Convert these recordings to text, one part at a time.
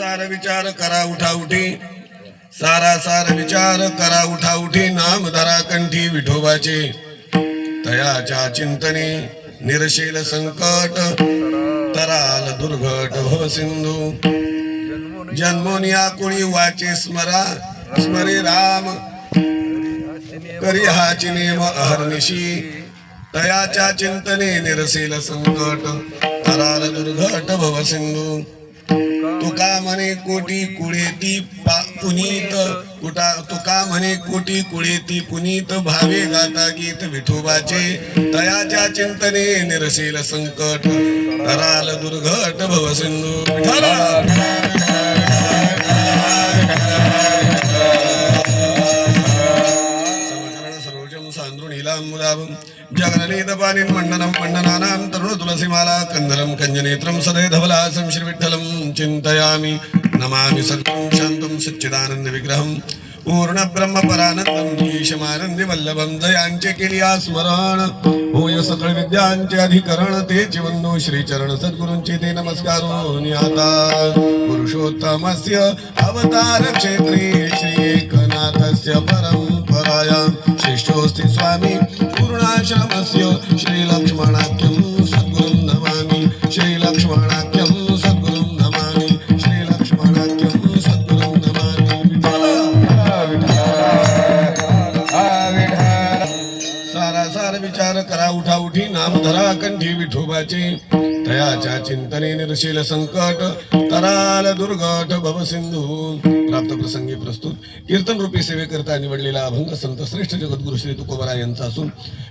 सार विचार करा उठा उठी, सारा सार विचार करा उठा उठी, नाम धरा कंठी विठोबाचे, तयाच्या चिंतने निरशेल संकट, तराल दुर्घट भव सिंधू, जन्मोनिया कुणी वाचे स्मरा, स्मरे राम करी हाची नेम अहर्निशी, तयाच्या चिंतने निरसेल संकट, तराल दुर्घट भव सिंधू, तुका म्हणे कोटी कुळेती पुनीत, तुका म्हणे कोटी कुळेती पुनीत, भावे गाता गीत विठोबाचे, तयाच्या चिंतने निरसेल संकट, तराल दुर्घट भव सिंधू. जगननीतपानीं मंडनं मंडनानां तरुण तुलसीमाला कंदरं कंजनेत्रं सदैधवलासं श्री विठ्ठलं चिंतयामि, नमामि सद्गुरुं शान्तं सच्चिदानंद विग्रहं, पूर्ण ब्रह्म परानंदं ईशमानंदी वल्लभं, जयांचे केलिया स्मरण होय सकळ विद्यांचे अधिकरण, तेचे वंदो श्री चरण सद्गुरूंचे ते नमस्कारो निहाता, पुरुषोत्तमस्य अवतार क्षेत्री श्री एकनाथस्य परंपरायां, श्रेष्ठोस्ति स्वामी पूर्णाश्रमस्य श्री लक्ष्मणाख्यं सद्गुरुं नमामि, श्री लक्ष्मणाख्यं सद्गुरुं नमामि, श्री लक्ष्मणाख्यं सद्गुरुं नमामि. सारा सार विचार करा उठा उठी, नाम धरा कंठी विठोबाचे, तयाच्या चिंतने निरशील संकट, तराल दुर्घट भव सिंधू. प्राप्त प्रसंगी प्रस्तुत कीर्तन रूपी सेवेकरता निवडलेला अभंग संत श्रेष्ठ जगद्गुरु श्री तुकोबरा यांचा असून,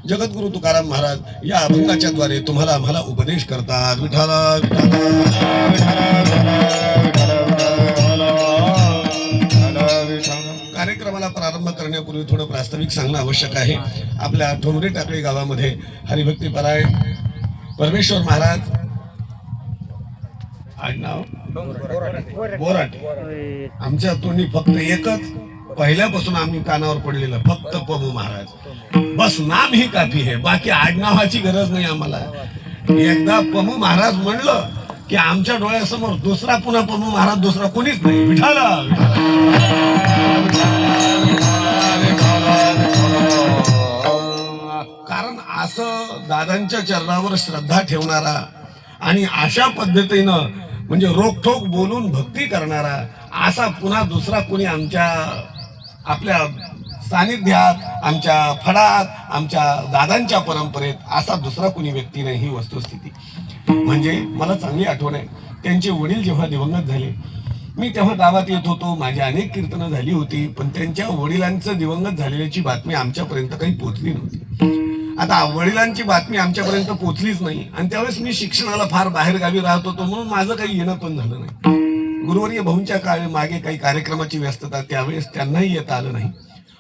जगद्गुरु तुकाराम महाराज या अभंगाच्या द्वारे तुम्हाला आम्हाला उपदेश करतात. विठाला कार्यक्रमाला प्रारंभ करण्यापूर्वी थोडं प्रास्ताविक सांगणं आवश्यक आहे. आपल्या ठोंबरे टाकळी गावामध्ये हरिभक्तीपरायण परमेश्वर महाराज, नाव बोराटे, आमच्या तोंडी फक्त एकच, पहिल्यापासून आम्ही कानावर पडलेलं फक्त पमू महाराज, बस नाम ही काफी है, बाकी आडनावाची गरज नाही आम्हाला. एकदा पमू महाराज म्हणलं की आमच्या डोळ्यासमोर दुसरा पुन्हा पमू महाराज दुसरा कोणीच नाही. विठाला कारण असं दादांच्या चरणावर श्रद्धा ठेवणारा आणि अशा पद्धतीनं म्हणजे रोखठोक बोलून भक्ती करणारा असा पुन्हा दुसरा कोणी आपल्या सानिध्यात, आमच्या फडात, आमच्या दादांच्या परंपरेत असा दुसरा कोणी व्यक्ती नाही. ही वस्तुस्थिती म्हणजे मला चांगली आठवण आहे. त्यांचे वडील जेव्हा दिवंगत झाले, मी तेव्हा गावात येत होतो, माझी अनेक कीर्तनं झाली होती, पण त्यांच्या वडिलांचं दिवंगत झालेल्याची बातमी आमच्यापर्यंत काही पोहोचली नव्हती. आता वडिलांची बातमी आमच्यापर्यंत पोहोचलीच नाही आणि त्यावेळेस मी शिक्षणाला फार बाहेरगावी राहत होतो, म्हणून माझं काही येणं पण झालं नाही. गुरुवर्य भाऊंच्या मागे काही कार्यक्रमाची व्यस्तता, त्यावेळेस त्यांनाही येता आलं नाही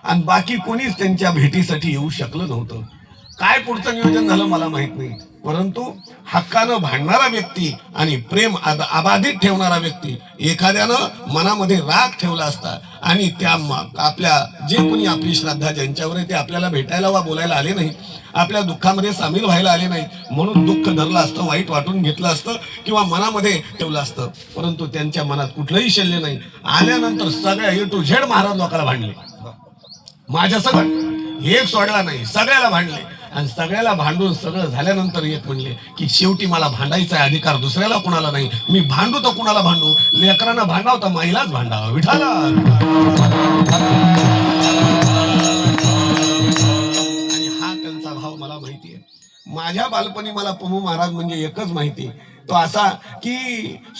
आणि बाकी कोणीच त्यांच्या भेटीसाठी येऊ शकलं नव्हतं. काय पुढचं नियोजन झालं मला माहित नाही, परंतु हक्कानं भांडणारा व्यक्ती आणि प्रेम अबाधित ठेवणारा व्यक्ती, एखाद्यानं मनामध्ये राग ठेवला असता आणि त्या आपल्या जे कोणी आपली श्रद्धा ज्यांच्यावर आहे ते आपल्याला भेटायला वा बोलायला आले नाही, आपल्या दुःखामध्ये सामील व्हायला आले नाही, म्हणून दुःख धरलं असतं, वाईट वाटून घेतलं असतं किंवा मनामध्ये ठेवलं असतं, परंतु त्यांच्या मनात कुठलंही शल्य नाही. आल्यानंतर सगळ्या ए टू झेड महाराज लोकांना भांडले, माझ्या सगळं एक सोडला नाही, सगळ्याला भांडले आणि सगळ्याला भांडून सगळं झाल्यानंतर एक म्हणले की शेवटी मला भांडायचा अधिकार दुसऱ्याला कोणाला नाही, मी भांडू तर कोणाला भांडू, लेकरांना भांडावं तर महिलाच भांडावं. विठाला आणि हा त्यांचा भाव मला माहिती आहे. माझ्या बालपणी मला पमू महाराज म्हणजे एकच माहिती, तो असा की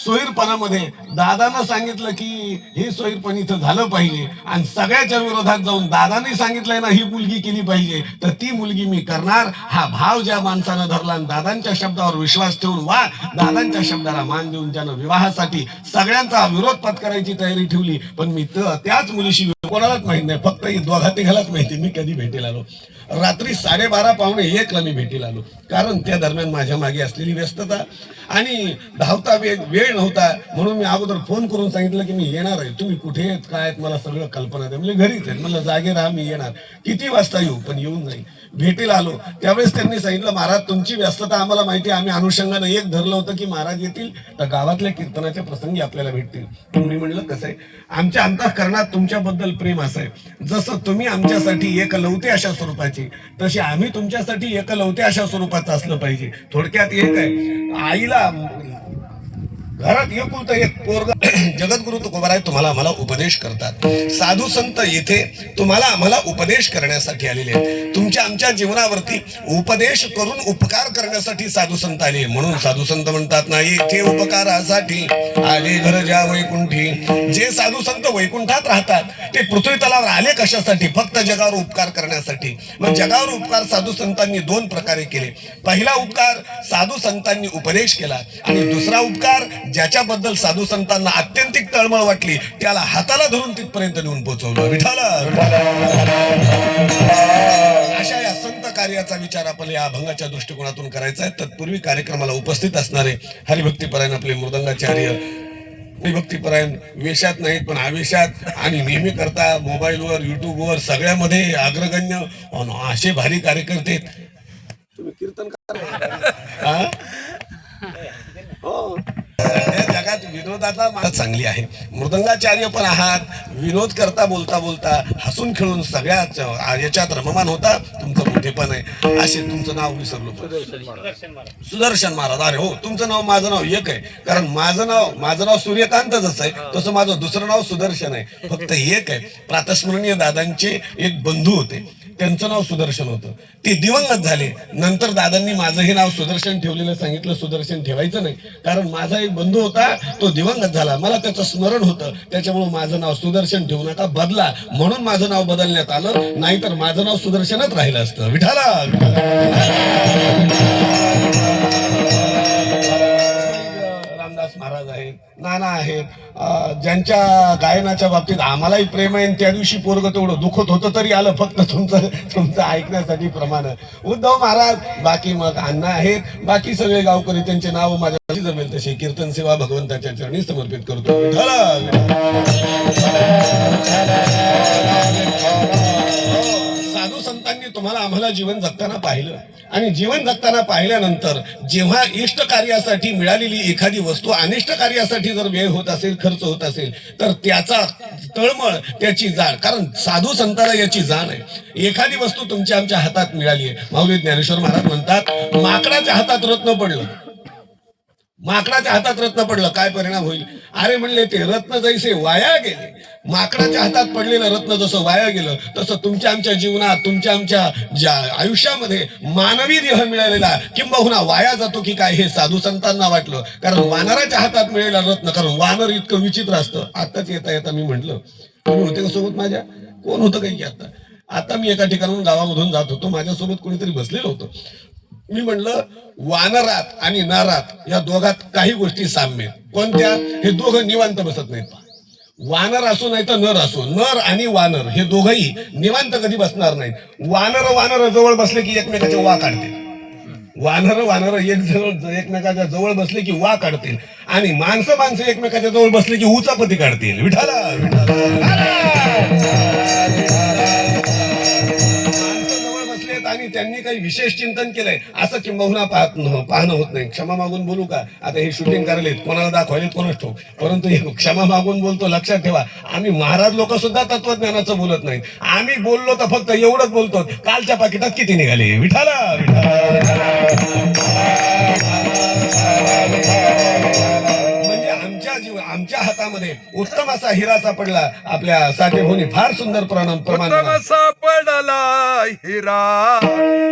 सोयीरपणामध्ये दादानं सांगितलं की हे सोयीरपण इथं झालं पाहिजे आणि सगळ्याच्या विरोधात जाऊन दादाने सांगितलंय ना ही मुलगी केली पाहिजे तर ती मुलगी मी करणार, हा भाव ज्या माणसानं धरला आणि दादांच्या शब्दावर विश्वास ठेवून वा दादांच्या शब्दाला मान देऊन ज्यानं विवाहासाठी सगळ्यांचा विरोध पत्करायची तयारी ठेवली, पण मी त्याच मुलीशी कोणालाच माहित नाही, फक्त दोघा तिघालाच माहिती मी कधी भेटेल आलो. रात्री 12:30 पावणे 1ला मी भेटीला आलो, कारण त्या दरम्यान माझ्या मागे असलेली व्यस्तता आणि धावता वेळ नव्हता म्हणून मी अगोदर फोन करून सांगितलं की मी येणार आहे, तुम्ही कुठे आहेत काय आहेत मला सगळं कल्पना आहे. म्हणजे घरीच आहे. मला जागे राहा, मी येणार. किती वाजता येऊ, पण येऊन जाईल. भेटीला आलो त्यावेळेस त्यांनी सांगितलं महाराज तुमची व्यस्तता आम्हाला माहिती आहे, आम्ही अनुषंगानं एक धरलं होतं की महाराज येतील तर गावातल्या कीर्तनाच्या प्रसंगी आपल्याला भेटतील. तुम्ही म्हणलं कसं आहे, आमच्या अंतःकरणात तुमच्याबद्दल प्रेम असं आहे, जसं तुम्ही आमच्यासाठी एकलवते अशा स्वरूपाची तशी आम्ही तुमच्यासाठी एकलवते अशा स्वरूपाचं असलं पाहिजे. थोडक्यात एक आहे, आईला घरात एकुलता एक पोरग जगद्गुरु तुकोबाराय तुम्हाला आम्हाला उपदेश करतात. साधू संत येथे तुम्हाला आम्हाला उपदेश करण्यासाठी आलेले आहेत. तुमच्या आमच्या जीवनावरती उपदेश करून उपकार करण्यासाठी साधू संत आले. म्हणून साधू संत म्हणतात ना, येथे उपकारासाठी आले घर ज्या वैकुंठी. जे साधू संत वैकुंठात राहतात ते पृथ्वी तलावर आले कशासाठी? फक्त जगावर उपकार करण्यासाठी. मग जगावर उपकार साधू संतांनी दोन प्रकारे केले. पहिला उपकार साधू संतांनी उपदेश केला आणि दुसरा उपकार ज्याच्याबद्दल साधू संतांना अत्यंतिक तळमळ वाटली त्याला हाताला धरून तिथपर्यंत नेऊन पोहोचवलं. विठाला अशा या संत कार्याचा विचार आपण या अभंगाच्या दृष्टिकोनातून करायचा आहे. तत्पूर्वी कार्यक्रमाला उपस्थित असणारे हरिभक्तीपरायण आपले मृदंगाचार्य, हरिभक्तीपरायण वेशात नाहीत पण आवेशात आणि नेहमी करता मोबाईलवर युट्यूबवर सगळ्यामध्ये अग्रगण्य असे भारी कार्यकर्ते. तुम्ही कीर्तन करा जगात विनोदाचा मान चांगली आहे. मृदंगाचार्य पण आहात, विनोद करता बोलता बोलता हसून खेळून सगळ्याच याच्यात रममान होता. तुमचं मोठेपण आहे. असे तुमचं नाव विसरलो, सुदर्शन महाराज. अरे हो, तुमचं नाव माझं नाव एक आहे. कारण माझं नाव सूर्यकांत जसं आहे तसं माझं दुसरं नाव सुदर्शन आहे. फक्त एक आहे. प्रातस्मरणीय दादांचे एक बंधू होते, त्यांचं नाव सुदर्शन होतं. ते दिवंगत झाले. नंतर दादांनी माझं हे नाव सुदर्शन ठेवलेलं सांगितलं सुदर्शन ठेवायचं नाही, कारण माझा एक बंधू होता तो दिवंगत झाला, मला त्याचं स्मरण होतं, त्याच्यामुळे माझं नाव सुदर्शन ठेवू नका, बदला. म्हणून माझं नाव बदलण्यात आलं, नाहीतर माझं नाव सुदर्शनच राहिलं असतं. विठाला रामदास महाराज आहेत, नाना आहेत, ज्यांच्या गायनाच्या बाबतीत आम्हालाही प्रेम आहे. त्या दिवशी पोरग तेवढं दुखत होतं तरी आलं फक्त तुमचं ऐकण्यासाठी प्रमाण. उद्धव महाराज, बाकी मग अण्णा आहेत, बाकी सगळे गावकरी त्यांचे नाव माझ्या जमेल तसे कीर्तन सेवा भगवंताच्या चरणी समर्पित करतो. साधू संतांनी तुम्हाला आम्हाला जीवन जगताना पाहिलं आणि जीवन जगताना पाहिल्यानंतर जेव्हा इष्ट कार्यासाठी मिळालेली एखादी वस्तू अनिष्ट कार्यासाठी जर व्यय होत असेल, खर्च होत असेल, तर त्याचा तळमळ, त्याची जाण, कारण साधू संतांना याची जाण आहे. एखादी वस्तू तुमच्या आमच्या हातात मिळाली आहे. माऊली ज्ञानेश्वर महाराज म्हणतात, माकडाच्या हातात रत्न पडलं, माकडाच्या हातात रत्न पडलं काय परिणाम होईल? अरे म्हणले, ते रत्न जैसे वाया गेले, माकडाच्या हातात पडलेलं रत्न जसं वाया गेलं तसं तुमच्या आमच्या जीवनात, तुमच्या आमच्या ज्या आयुष्यामध्ये मानवी देह मिळालेला किंबहुना वाया जातो की काय हे साधू संतांना वाटलं. कारण वानराच्या हातात मिळालेला रत्न, कारण वानर इतकं विचित्र असतं. आताच येता येता मी म्हटलं, तुम्ही होते का सोबत माझ्या? कोण होतं काही? आता मी एका ठिकाणून गावामधून जात होतो, माझ्यासोबत कोणीतरी बसलेलं होतं. मी म्हणलं, वानरात आणि नारात या दोघात काही गोष्टी साम्य. कोणत्या? हे दोघं निवांत बसत नाहीत. वानर असो नाही तर नर असो, नर आणि वानर हे दोघंही निवांत कधी बसणार नाहीत. वानर जवळ बसले की एकमेकाच्या वा काढतील. वानर एकमेकाच्या जवळ बसले की वा काढतील आणि माणसं एकमेकाच्या जवळ बसले की उचापती काढतील. विठाला आणि त्यांनी काही विशेष चिंतन केलंय असं किंबहुना पाहणं होत नाही. क्षमा मागून बोलू का? आता हे शूटिंग करायलेत, कोणाला दाखवायला कोणाच ठोक, परंतु हे क्षमा मागून बोलतो. लक्षात ठेवा, आम्ही महाराज लोक सुद्धा तत्वज्ञानाचं बोलत नाहीत. आम्ही बोललो तर फक्त एवढंच बोलतो, कालच्या पाकिटात किती निघाले. विठाला आमच्या हातामध्ये उत्तम असा हिरा सापडला. आपल्या साठेभोवनी फार सुंदर प्रमाण सापडला हिरा,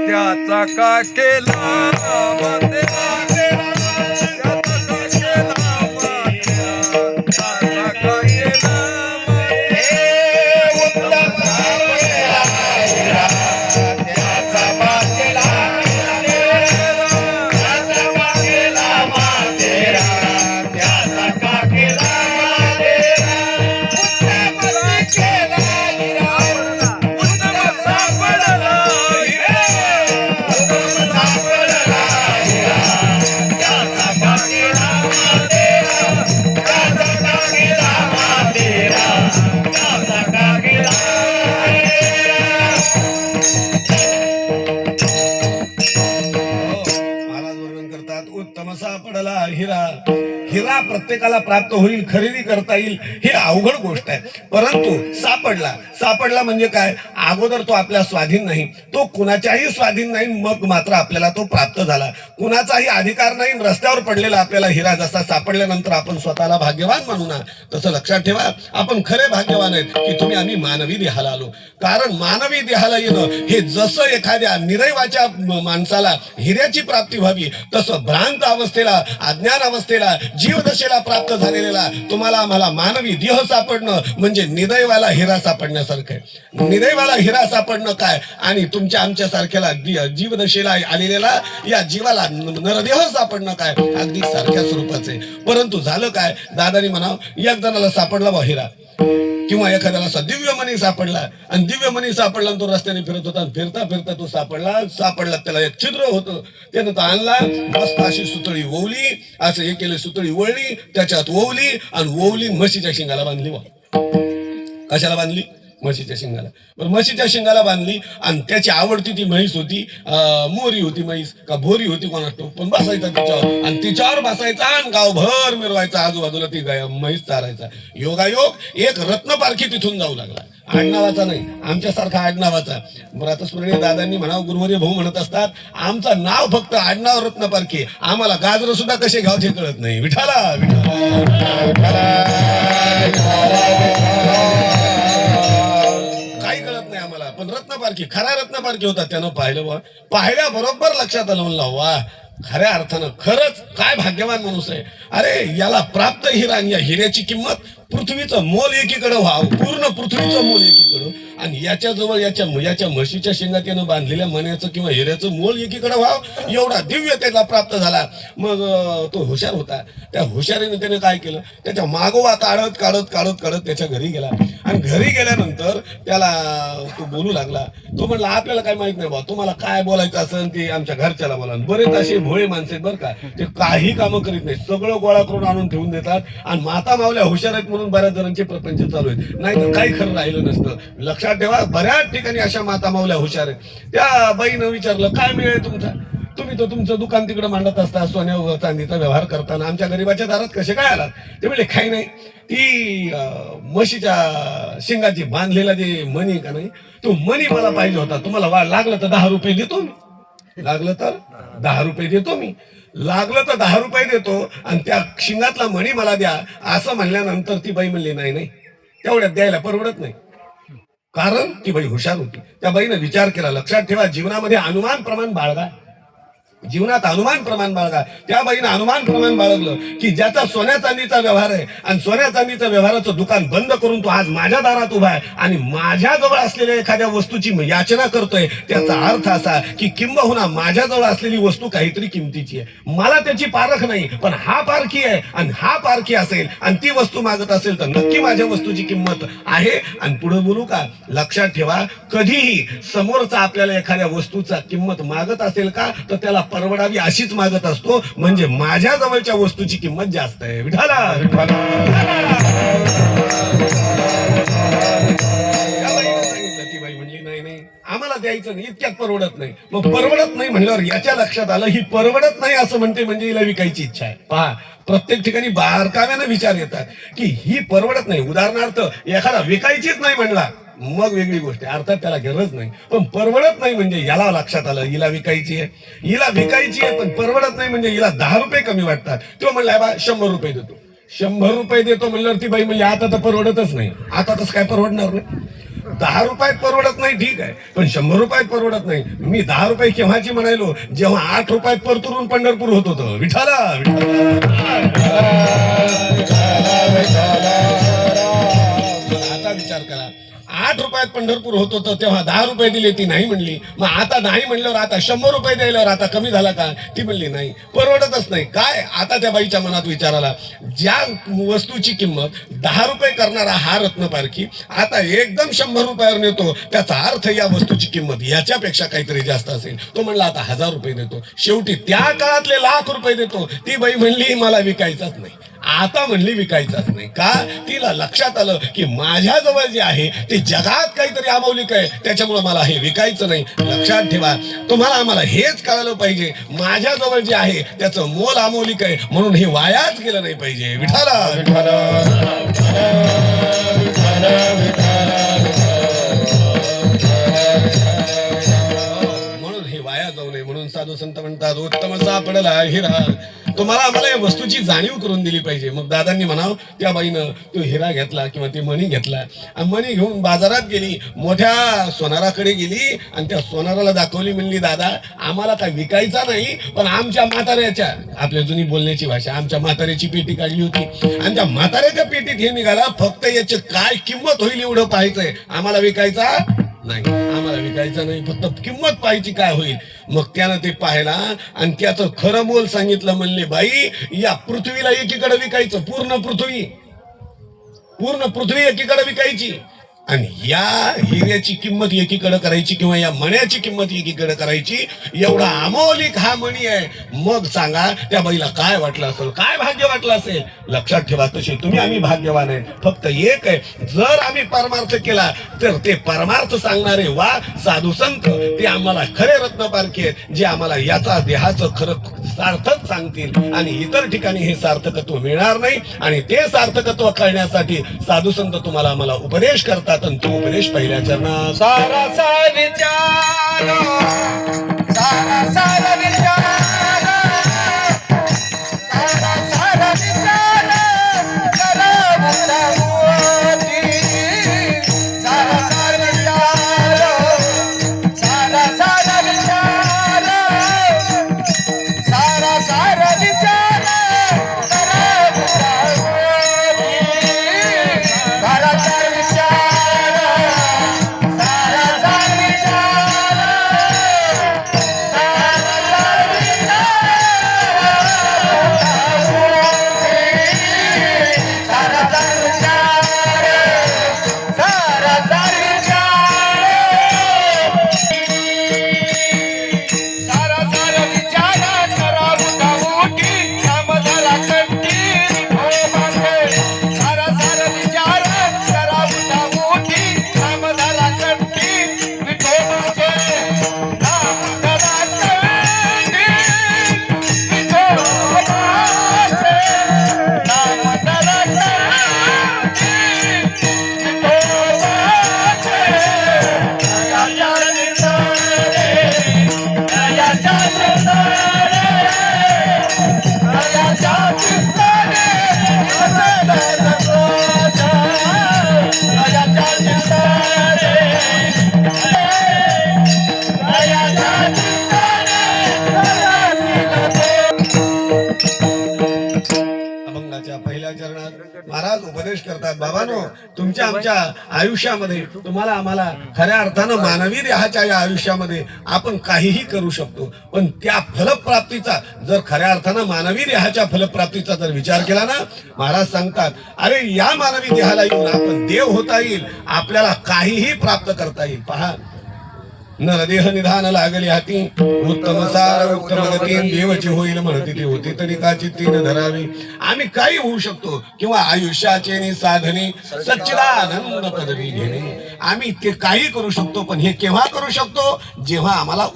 त्याचा का केला हिरा प्रत्येकाला प्राप्त होईल, खरेदी करता येईल, हे अवघड गोष्ट आहे. परंतु सापडला म्हणजे काय, अगोदर तो आपल्या स्वाधीन नाही, तो कुणाच्याही स्वाधीन नाही, मग मात्र आपल्याला तो प्राप्त झाला. कुणाचाही अधिकार नाही. रस्त्यावर पडलेला आपल्याला हिरा जसा सापडल्यानंतर आपण स्वतःला भाग्यवान मानू ना, तसं लक्षात ठेवा आपण खरे भाग्यवान आहेत की आम्ही मानवी देहाला आलो. कारण मानवी देहाला येणं हे जसं एखाद्या निरैवाच्या माणसाला हिऱ्याची प्राप्ती व्हावी, तसं भ्रांत अवस्थेला, अज्ञान अवस्थेला, जीवदशेला प्राप्त झालेला तुम्हाला आम्हाला मानवी देह सापडणं म्हणजे निदैवाला हिरा सापडण्यासारखं आहे. निदैवाला हिरा सापडणं काय आणि तुमच्या आमच्या सारख्याला जीवदशेला आलेला या जीवाला नरदेह सापडणं काय, अगदी सारख्या स्वरूपाचे. परंतु झालं काय, दादानी म्हणावं एक जणाला सापडला बा हिरा, किंवा एखाद्याला असा दिव्य मणी सापडला, आणि दिव्य मणी सापडला तो रस्त्याने फिरत होता, फिरता फिरता तो सापडला त्याला एक छिद्र होतं, त्यानं तो आणला, मस्त अशी सुतळी ओवली, असं हे केलं, सुतळी वळली, त्याच्यात ओवली आणि ओवली म्हशीच्या शिंगाला बांधली. कशाला बांधली? म्हशीच्या शिंगाला. बरं, म्हशीच्या शिंगाला बांधली आणि त्याची आवडती ती म्हैस होती, मोरी होती म्हैस का भोरी होती कोणास ठाऊक, पण बसायचा तिच्यावर आणि तिच्यावर बसायचा आणि गावभर मिरवायचा, आजूबाजूला ती म्हैस चारायचा. योगायोग एक रत्नपारखी तिथून जाऊ लागला. आडनावाचा नाही, आमच्यासारखा आडनावाचा. बरं, आता स्मरणीय दादांनी म्हणावं, गुरुवर्य भाऊ म्हणत असतात, आमचं नाव फक्त आडनाव रत्नपारखी, आम्हाला गाजर सुद्धा कसे घ्यावं हे कळत नाही. विठाला काही कळत नाही आम्हाला, पण रत्नपारखी, खरा रत्नपारखी होता. त्यानं पाहिल्या बरोबर लक्षात आलं, म्हणलं वा, खऱ्या अर्थानं खरंच काय भाग्यवान माणूस आहे. अरे याला प्राप्त हिरा, आणि या हिऱ्याची किंमत पृथ्वीचं मोल एकीकडे व्हावं, पूर्ण पृथ्वीचं मोल एकीकडं, आणि याच्याजवळ याच्या म्हशीच्या शेंगात यानं बांधलेल्या मण्याचं किंवा हिऱ्याचं मोल एकीकडे व्हावं, एवढा दिव्य त्याला प्राप्त झाला. मग तो हुशार होता, त्या हुशारीने त्याने काय केलं, त्याच्या मागोवा काढत त्याच्या घरी गेला, आणि घरी गेल्यानंतर त्याला तो बोलू लागला. तो म्हणला, आपल्याला काय माहित नाही बा, तुम्हाला काय बोलायचं असेल ते आमच्या घरच्याला बोला. बरेच असे भोळे माणसं आहेत बरं का, ते काही कामं करीत नाही, सगळं गोळा करून आणून ठेवून देतात, आणि माता मावल्या हुशार आहेत म्हणून बऱ्याच जणांचे प्रपंच चालू आहेत, नाही तर काही खरं राहिलं नसतं. लक्षात ठेवा, बऱ्याच ठिकाणी अशा माता मावल्या हुशार आहेत. त्या बाईनं विचारलं, काय मिळेल तुमचा, तुम्ही तर तुमचं दुकान तिकडे मांडत असता, सोन्या चांदीचा व्यवहार करताना आमच्या गरीबाच्या दारात कसे काय आलात? ते म्हणजे काही नाही, ती म्हशीच्या शिंगाची बांधलेला जे मणी का नाही, तो मणी मला पाहिजे होता. तुम्हाला लागलं तर 10 रुपये देतो मी, लागलं तर 10 रुपये देतो मी, लागलं तर 10 रुपये देतो, आणि त्या शिंगातला मणी मला द्या. असं म्हणल्यानंतर ती बाई म्हणली, नाही नाही, तेवढ्यात द्यायला परवडत नाही. कारण ती बाई हुशार होती. त्या बाईनं विचार केला. लक्षात ठेवा, जीवनामध्ये अनुमान प्रमाण बाळगा, जीवनात अनुमान प्रमाण बाळगा. त्या बाईनं अनुमान प्रमाण बाळगलं की ज्याचा सोन्या चांदीचा व्यवहार आहे, आणि सोन्या चांदीच्या व्यवहाराचं दुकान बंद करून तो आज माझ्या दारात उभा आहे, आणि माझ्याजवळ असलेल्या एखाद्या वस्तूची याचना करतोय, त्याचा अर्थ असा की किंबहुना माझ्याजवळ असलेली वस्तू काहीतरी किमतीची आहे, मला त्याची पारख नाही, पण हा पारखी आहे, आणि हा पारखी असेल आणि ती वस्तू मागत असेल तर नक्की माझ्या वस्तूची किंमत आहे. आणि पुढे बोलू का, लक्षात ठेवा, कधीही समोरचा आपल्याला एखाद्या वस्तूचा किंमत मागत असेल का, तर त्याला परवडावी अशीच मागत असतो, म्हणजे माझ्या जवळच्या वस्तूची किंमत जास्त आहे. विठाला ती बाई म्हणली, नाही नाही, आम्हाला द्यायचं नाही, इतक्यात परवडत नाही. मग परवडत नाही म्हणल्यावर याच्या लक्षात आलं, ही परवडत नाही असं म्हणते म्हणजे हिला विकायची इच्छा आहे. पहा, प्रत्येक ठिकाणी बारकाव्यानं विचार येतात की ही परवडत नाही. उदाहरणार्थ, एखादा विकायचीच नाही म्हणला, मग वेगळी गोष्ट आहे, अर्थात त्याला गरज नाही, पण परवडत नाही म्हणजे याला लक्षात आलं, हिला विकायची आहे, हिला विकायची आहे, पण परवडत नाही म्हणजे हिला 10 रुपये कमी वाटतात. तो म्हणला, बा 100 रुपये देतो, 100 रुपये देतो म्हणल्यावर ती बाई म्हणजे आता तर परवडतच नाही. आता कसं काय परवडणार नाही? 10 रुपयात परवडत नाही ठीक आहे, पण 100 रुपयात परवडत नाही. मी 10 रुपये केव्हाची म्हणायलो, जेव्हा 8 रुपयात परतून पंढरपूर होत होतं. विठाला आता विचार करा, 8 रुपयात पंढरपूर होत होतं तेव्हा 10 रुपये दिले, ती नाही म्हणली. मग आता नाही म्हणल्यावर आता 100 रुपये द्यायल्यावर आता कमी झाला का? ती म्हणली नाही, परवडतच नाही. काय? आता त्या बाईच्या मनात विचार आला, ज्या वस्तूची किंमत 10 रुपये करणारा हा रत्नपारखी आता एकदम 100 रुपयावर नेतो, त्याचा अर्थ या वस्तूची किंमत याच्यापेक्षा काहीतरी जास्त असेल. तो म्हणला आता 1000 रुपये देतो. शेवटी त्या काळातले लाख रुपये देतो. ती बाई म्हणली मला विकायचाच नाही. आता म्हणली विकायचाच नाही. का? तिला लक्षात आलं की माझ्याजवळ जे आहे ते जगात काहीतरी अमौलिक आहे, त्याच्यामुळे मला हे विकायचं नाही. लक्षात ठेवा, तुम्हाला आम्हाला हेच कळलं पाहिजे, माझ्याजवळ जे आहे त्याचं मोल अमौलिक आहे, म्हणून हे वायाच गेलं नाही पाहिजे. विठाला म्हणून हे वाया जाऊ नये, म्हणून साधू संत म्हणतात उत्तम सापडला हिरा. तुम्हाला आम्हाला या वस्तूची जाणीव करून दिली पाहिजे. मग दादांनी म्हणावं, त्या बाईनं तो हिरा घेतला किंवा ते मणी घेतला आणि मणी घेऊन बाजारात गेली, मोठ्या सोनाराकडे गेली आणि त्या सोनाराला दाखवली, म्हणली दादा आम्हाला काय विकायचा नाही, पण आमच्या म्हाताऱ्याच्या, आपल्या जुनी बोलण्याची भाषा, आमच्या म्हाताऱ्याची पेटी काढली होती आणि त्या म्हाताऱ्याच्या पेटीत हे निघाला, फक्त याची काय किंमत होईल एवढं पाहायचंय, आम्हाला विकायचा नाही, आम्हाला विकायचं नाही, फक्त किंमत पाहायची काय होईल. मग त्यानं ते पाहिला आणि त्याचं खरं मोल सांगितलं. म्हणले बाई या पृथ्वीला एकीकडे विकायचं, पूर्ण पृथ्वी एकीकडे विकायची आणि या हिऱ्याची किंमत एकीकडे करायची किंवा या मण्याची किंमत एकीकडे करायची. एवढा अमौलिक हा मणी आहे. मग सांगा त्या बाईला काय वाटलं असेल, काय भाग्य वाटलं असेल. लक्षात ठेवा, तसे तुम्ही आम्ही भाग्यवान आहे. फक्त एक आहे, जर आम्ही परमार्थ केला तर ते परमार्थ सांगणारे वा साधू संत ते आम्हाला खरे रत्नपारखी आहेत, जे आम्हाला याचा देहाचं खरं सार्थक सांगतील आणि इतर ठिकाणी हे सार्थकत्व मिळणार नाही. आणि ते सार्थकत्व कळण्यासाठी साधू संत तुम्हाला आम्हाला उपदेश करतात. तो उपदेश पहिल्या चरणात सारा विचार, सारा विचार, सारा विचार करा मुलावती. सारा विचार, सारा विचार, सारा विचार करा मुलावती. घराचा विचार महाराज उपदेश करतात, बाबांनो तुमच्या आमच्या आयुष्यामध्ये तुम्हाला आम्हाला खऱ्या अर्थानं मानवी देहाच्या या आयुष्यामध्ये आपण काहीही करू शकतो, पण त्या फलप्राप्तीचा जर खऱ्या अर्थानं मानवी देहाच्या फलप्राप्तीचा जर विचार केला ना, महाराज सांगतात अरे या मानवी देहाला येऊन आपण देव होता येईल, आपल्याला काहीही प्राप्त करता येईल. पहा, नरदेह निधान लागले हाती, उत्तम सार उत्तम गती देवची होईल म्हणते ते होते तरी का चित्तीन धरावी. आम्ही काही होऊ शकतो किंवा आयुष्याचे साधने सच्चिदानंद पदवी घेणे, आम्ही ते काही करू शकतो, पण हे केव्हा करू शकतो, जेव्हा आम्हाला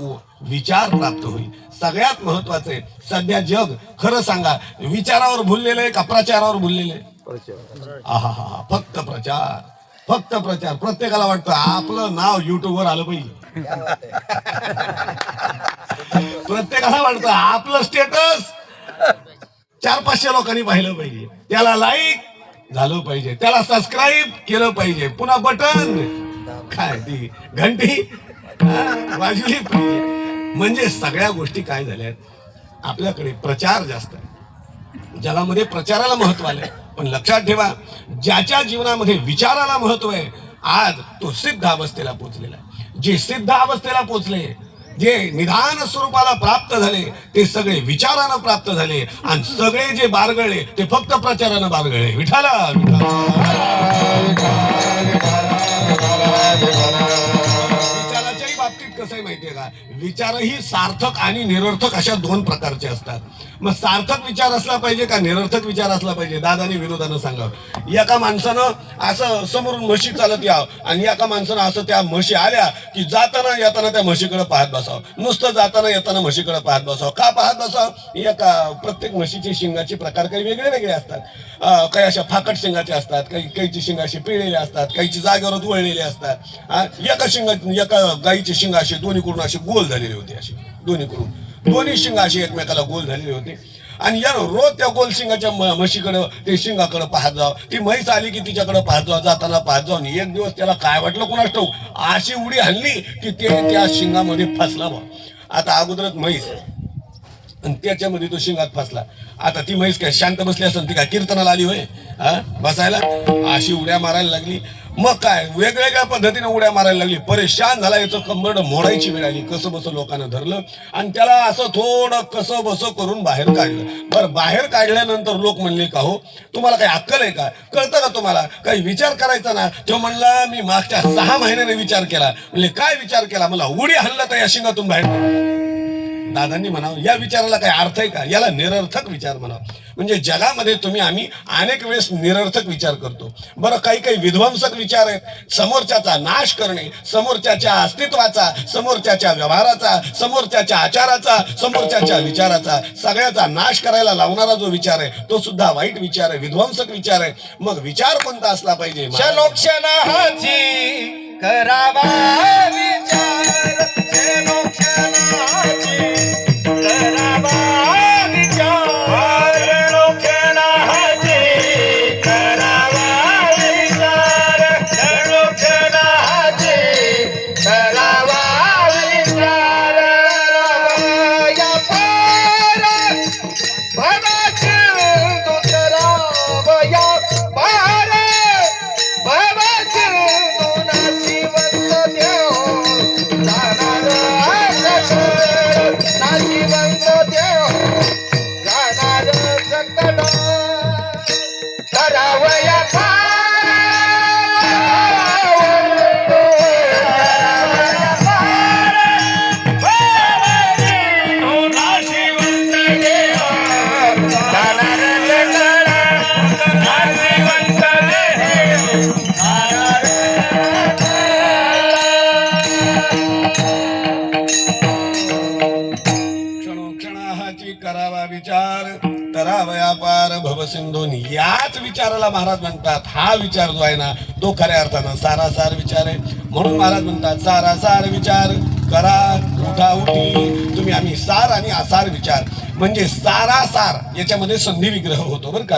विचार प्राप्त होईल. सगळ्यात महत्वाचं आहे, सध्या जग खरं सांगा विचारावर भुललेलं आहे का प्रचारावर भुललेलं आहे? आहा, फक्त प्रचार, फक्त प्रचार. प्रत्येकाला वाटतं आपलं नाव युट्यूब वर आलं पाहिजे, प्रत्येकाला वाटतं आपलं स्टेटस 400-500 लोकांनी पाहिलं पाहिजे, त्याला लाईक झालं पाहिजे, त्याला सबस्क्राईब केलं पाहिजे, पुन्हा बटन काय ती घंटी वाजवली पाहिजे. म्हणजे सगळ्या गोष्टी काय झाल्यात, आपल्याकडे प्रचार जास्त आहे, जगामध्ये प्रचाराला महत्व आलंय. पण लक्षात ठेवा, ज्याच्या जीवनामध्ये विचाराला महत्व आहे आज तो सिद्ध अवस्थेला पोहोचलेला आहे. जे सिद्ध अवस्थेला पोहोचले, जे निधान स्वरूपाला प्राप्त झाले, ते सगळे विचारानं प्राप्त झाले, आणि सगळे जे बारगळले ते फक्त प्रचारानं बारगळले. विठाला विचाराच्याही बाबतीत कसं आहे माहितीये का, विचारही सार्थक आणि निरर्थक अशा दोन प्रकारचे असतात. मग सार्थक विचार असला पाहिजे का निरर्थक विचार असला पाहिजे? दादाने विनोदानं सांगावं. एका माणसानं असं समोरून म्हशी चालत यावं आणि एका माणसानं असं त्या म्हशी आल्या की जाताना येताना त्या म्हशीकडे पाहत बसावं. नुसतं जाताना येताना म्हशीकडे पाहत बसावं. का पाहत बसावं? एका प्रत्येक म्हशीचे शिंगाचे प्रकार काही वेगळे वेगळे असतात. काही अशा फाकट शिंगाचे असतात, काहीची शिंग अशी पिळलेली असतात, काहीची जागेवरच वळलेले असतात. एका गाईचे शिंग असे दोन्हीकडून असे गोल झालेले होते, असे दोन्ही शिंग अशी एकमेकाला गोल झालेले होते. आणि या रोज त्या गोल शिंगाच्या म्हशीकडे ते शिंगाकडे पाहत जावं. ती म्हैस आली की तिच्याकडे पाहत जावं, जाताना पाहत जावं. आणि एक दिवस त्याला काय वाटलं कोणास ठाऊक, अशी उडी हल्ली की ते त्या शिंगामध्ये फसला बा. आता अगोदरच म्हैस आणि त्याच्यामध्ये तो शिंगात फसला. आता ती म्हैस काय शांत बसली असेल, ती काय कीर्तनाला आली होय बसायला? अशी उड्या मारायला लागली. मग काय वेगवेगळ्या पद्धतीने उड्या मारायला लागली. परेशान झाला, याचं कंबरड मोडायची वेळ आली. कसं बसं लोकांना धरलं आणि त्याला असं थोडं कसं बसं करून बाहेर काढलं. बरं, बाहेर काढल्यानंतर लोक म्हणले, का हो तुम्हाला काही अक्कल आहे का, कळतं का तुम्हाला, काही विचार करायचा ना? तो म्हणला, मी मागच्या 6 महिन्याने विचार केला. म्हणले, काय विचार केला? मला उडी हल्ला तर या शिंगातून बाहेर. दादांनी म्हणावं, या विचाराला काही अर्थ आहे का? याला निरर्थक विचार म्हणावं. म्हणजे जगामध्ये आम्ही अनेक वेळेस निरर्थक विचार करतो. बरं, काही विध्वंसक विचार आहेत. समोरच्याचा नाश करणे, समोरच्याच्या अस्तित्वाचा, समोरच्याच्या व्यवहाराचा, समोरच्याच्या आचाराचा, समोरच्याच्या विचाराचा, सगळ्याचा नाश करायला लावणारा जो विचार आहे तो सुद्धा वाईट विचार आहे, विध्वंसक विचार आहे. मग विचार कोणता असला पाहिजे? क्षणोक्षणाची करावा विचार, क्षणोक्षणाची करावा विचार, क्षणोक्षणाची करावा विचार, क्षणोक्षणाची करावा विचार. या पार भवाची दुसरा या पार भवाची नाशिवंत देव जाणार नाशिवंत देव जाणार सकट करावया करावा विचार तरावया पार भवसिंधून. याच विचाराला महाराज म्हणतात, हा विचार जो आहे ना तो खऱ्या अर्थानं सारासार विचार आहे. म्हणून महाराज म्हणतात, सारासार विचार करा उठा उठी तुम्ही. आम्ही सार आणि असार विचार म्हणजे सारासार याच्यामध्ये संधी विग्रह होतो बरं का.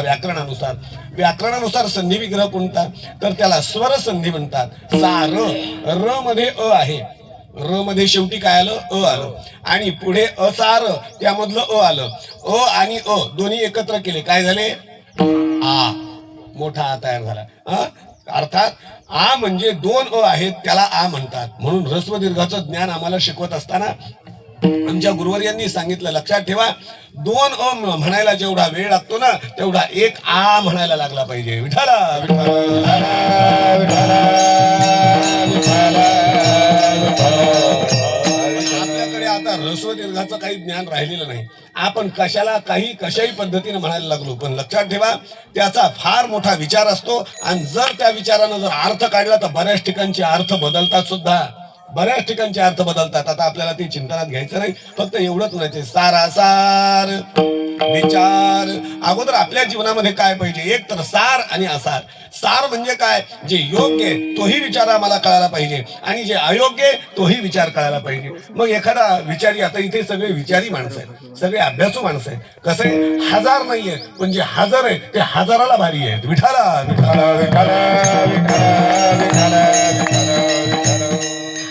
व्याकरणानुसार संधी विग्रह कोणता, तर त्याला स्वर संधी म्हणतात. सार, र मध्ये अ आहे, र मध्ये शेवटी काय आलं, अ आलं. आणि पुढे असार, त्यामधलं अ आलं. अ आणि अ दोन्ही एकत्र केले काय झाले, आ. मोठा आ तयार झाला. अर्थात आ म्हणजे 2 अ आहेत, त्याला आ म्हणतात. म्हणून ह्रस्व दीर्घाचं ज्ञान आम्हाला शिकवत असताना आमच्या गुरुवर्यांनी सांगितलं, लक्षात ठेवा, 2 अ म्हणायला जेवढा वेळ लागतो ना तेवढा 1 आ म्हणायला लागला पाहिजे. विठाला आपल्याकडे आता ह्रस्व दीर्घाचं काही ज्ञान राहिलेलं नाही. आपण कशाही पद्धतीने म्हणायला लागलो. पण लक्षात ठेवा, त्याचा फार मोठा विचार असतो. आणि जर त्या विचारानं जर अर्थ काढला तर बऱ्याच ठिकाणचे अर्थ बदलतात सुद्धा, बऱ्याच ठिकाणचे अर्थ बदलतात. आता आपल्याला ते चिंतनात घ्यायचं नाही, फक्त एवढंच म्हणायचं, सारासार विचार. अगोदर आपल्या जीवनामध्ये काय पाहिजे, एक तर सार आणि असार. सार म्हणजे काय, जे योग्य आहे तोही विचार आम्हाला कळायला पाहिजे आणि जे अयोग्य आहे तोही विचार कळायला पाहिजे. मग एखादा विचारी, आता इथे सगळे विचारी माणसं आहेत, सगळे अभ्यासू माणसं आहेत. कसं आहे, 1000 नाही आहेत पण जे 1000 आहेत ते 1000ला भारी आहेत. विठाला विठाला विठाला विठाला विठाला.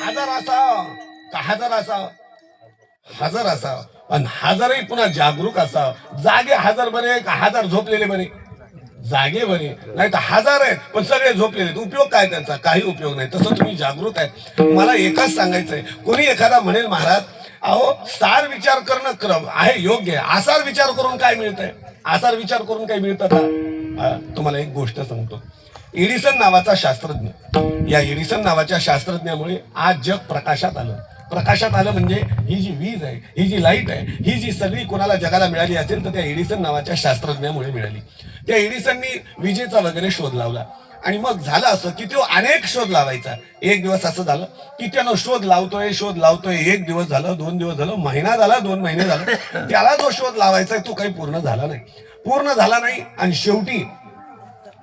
1000 असावं का 1000 असावं, 1000 असावं. पण 1000ही पुन्हा जागरूक असावं. जागे 1000 बरे का 1000 झोपलेले बरे? जागे बरे. नाही तर 1000 आहेत पण सगळे झोपलेले, उपयोग काय त्यांचा? काही उपयोग नाही. तसं तुम्ही जागृत आहेत. मला एकच सांगायचंय, कोणी एखादा म्हणेल महाराज अहो सार विचार करणं क्रम आहे योग्य आहे, आसार विचार करून काय मिळतंय? आसार विचार करून काय मिळतं का? तुम्हाला एक गोष्ट सांगतो. एडिसन नावाचा शास्त्रज्ञ, या एडिसन नावाच्या शास्त्रज्ञामुळे आज जग प्रकाशात आलं. प्रकाशात आलं म्हणजे ही जी वीज आहे, ही जी लाईट आहे, ही जी सगळी कोणाला जगाला मिळाली असेल तर त्या एडिसन नावाच्या शास्त्रज्ञामुळे मिळाली. त्या एडिसननी विजेचा वगैरे शोध लावला आणि मग झालं असं की तो अनेक शोध लावायचा. एक दिवस असं झालं की त्यानं शोध लावतोय, एक दिवस झालं, 2 दिवस झालं, महिना झाला, 2 महिने झालं, त्याला जो शोध लावायचा तो काही पूर्ण झाला नाही. आणि शेवटी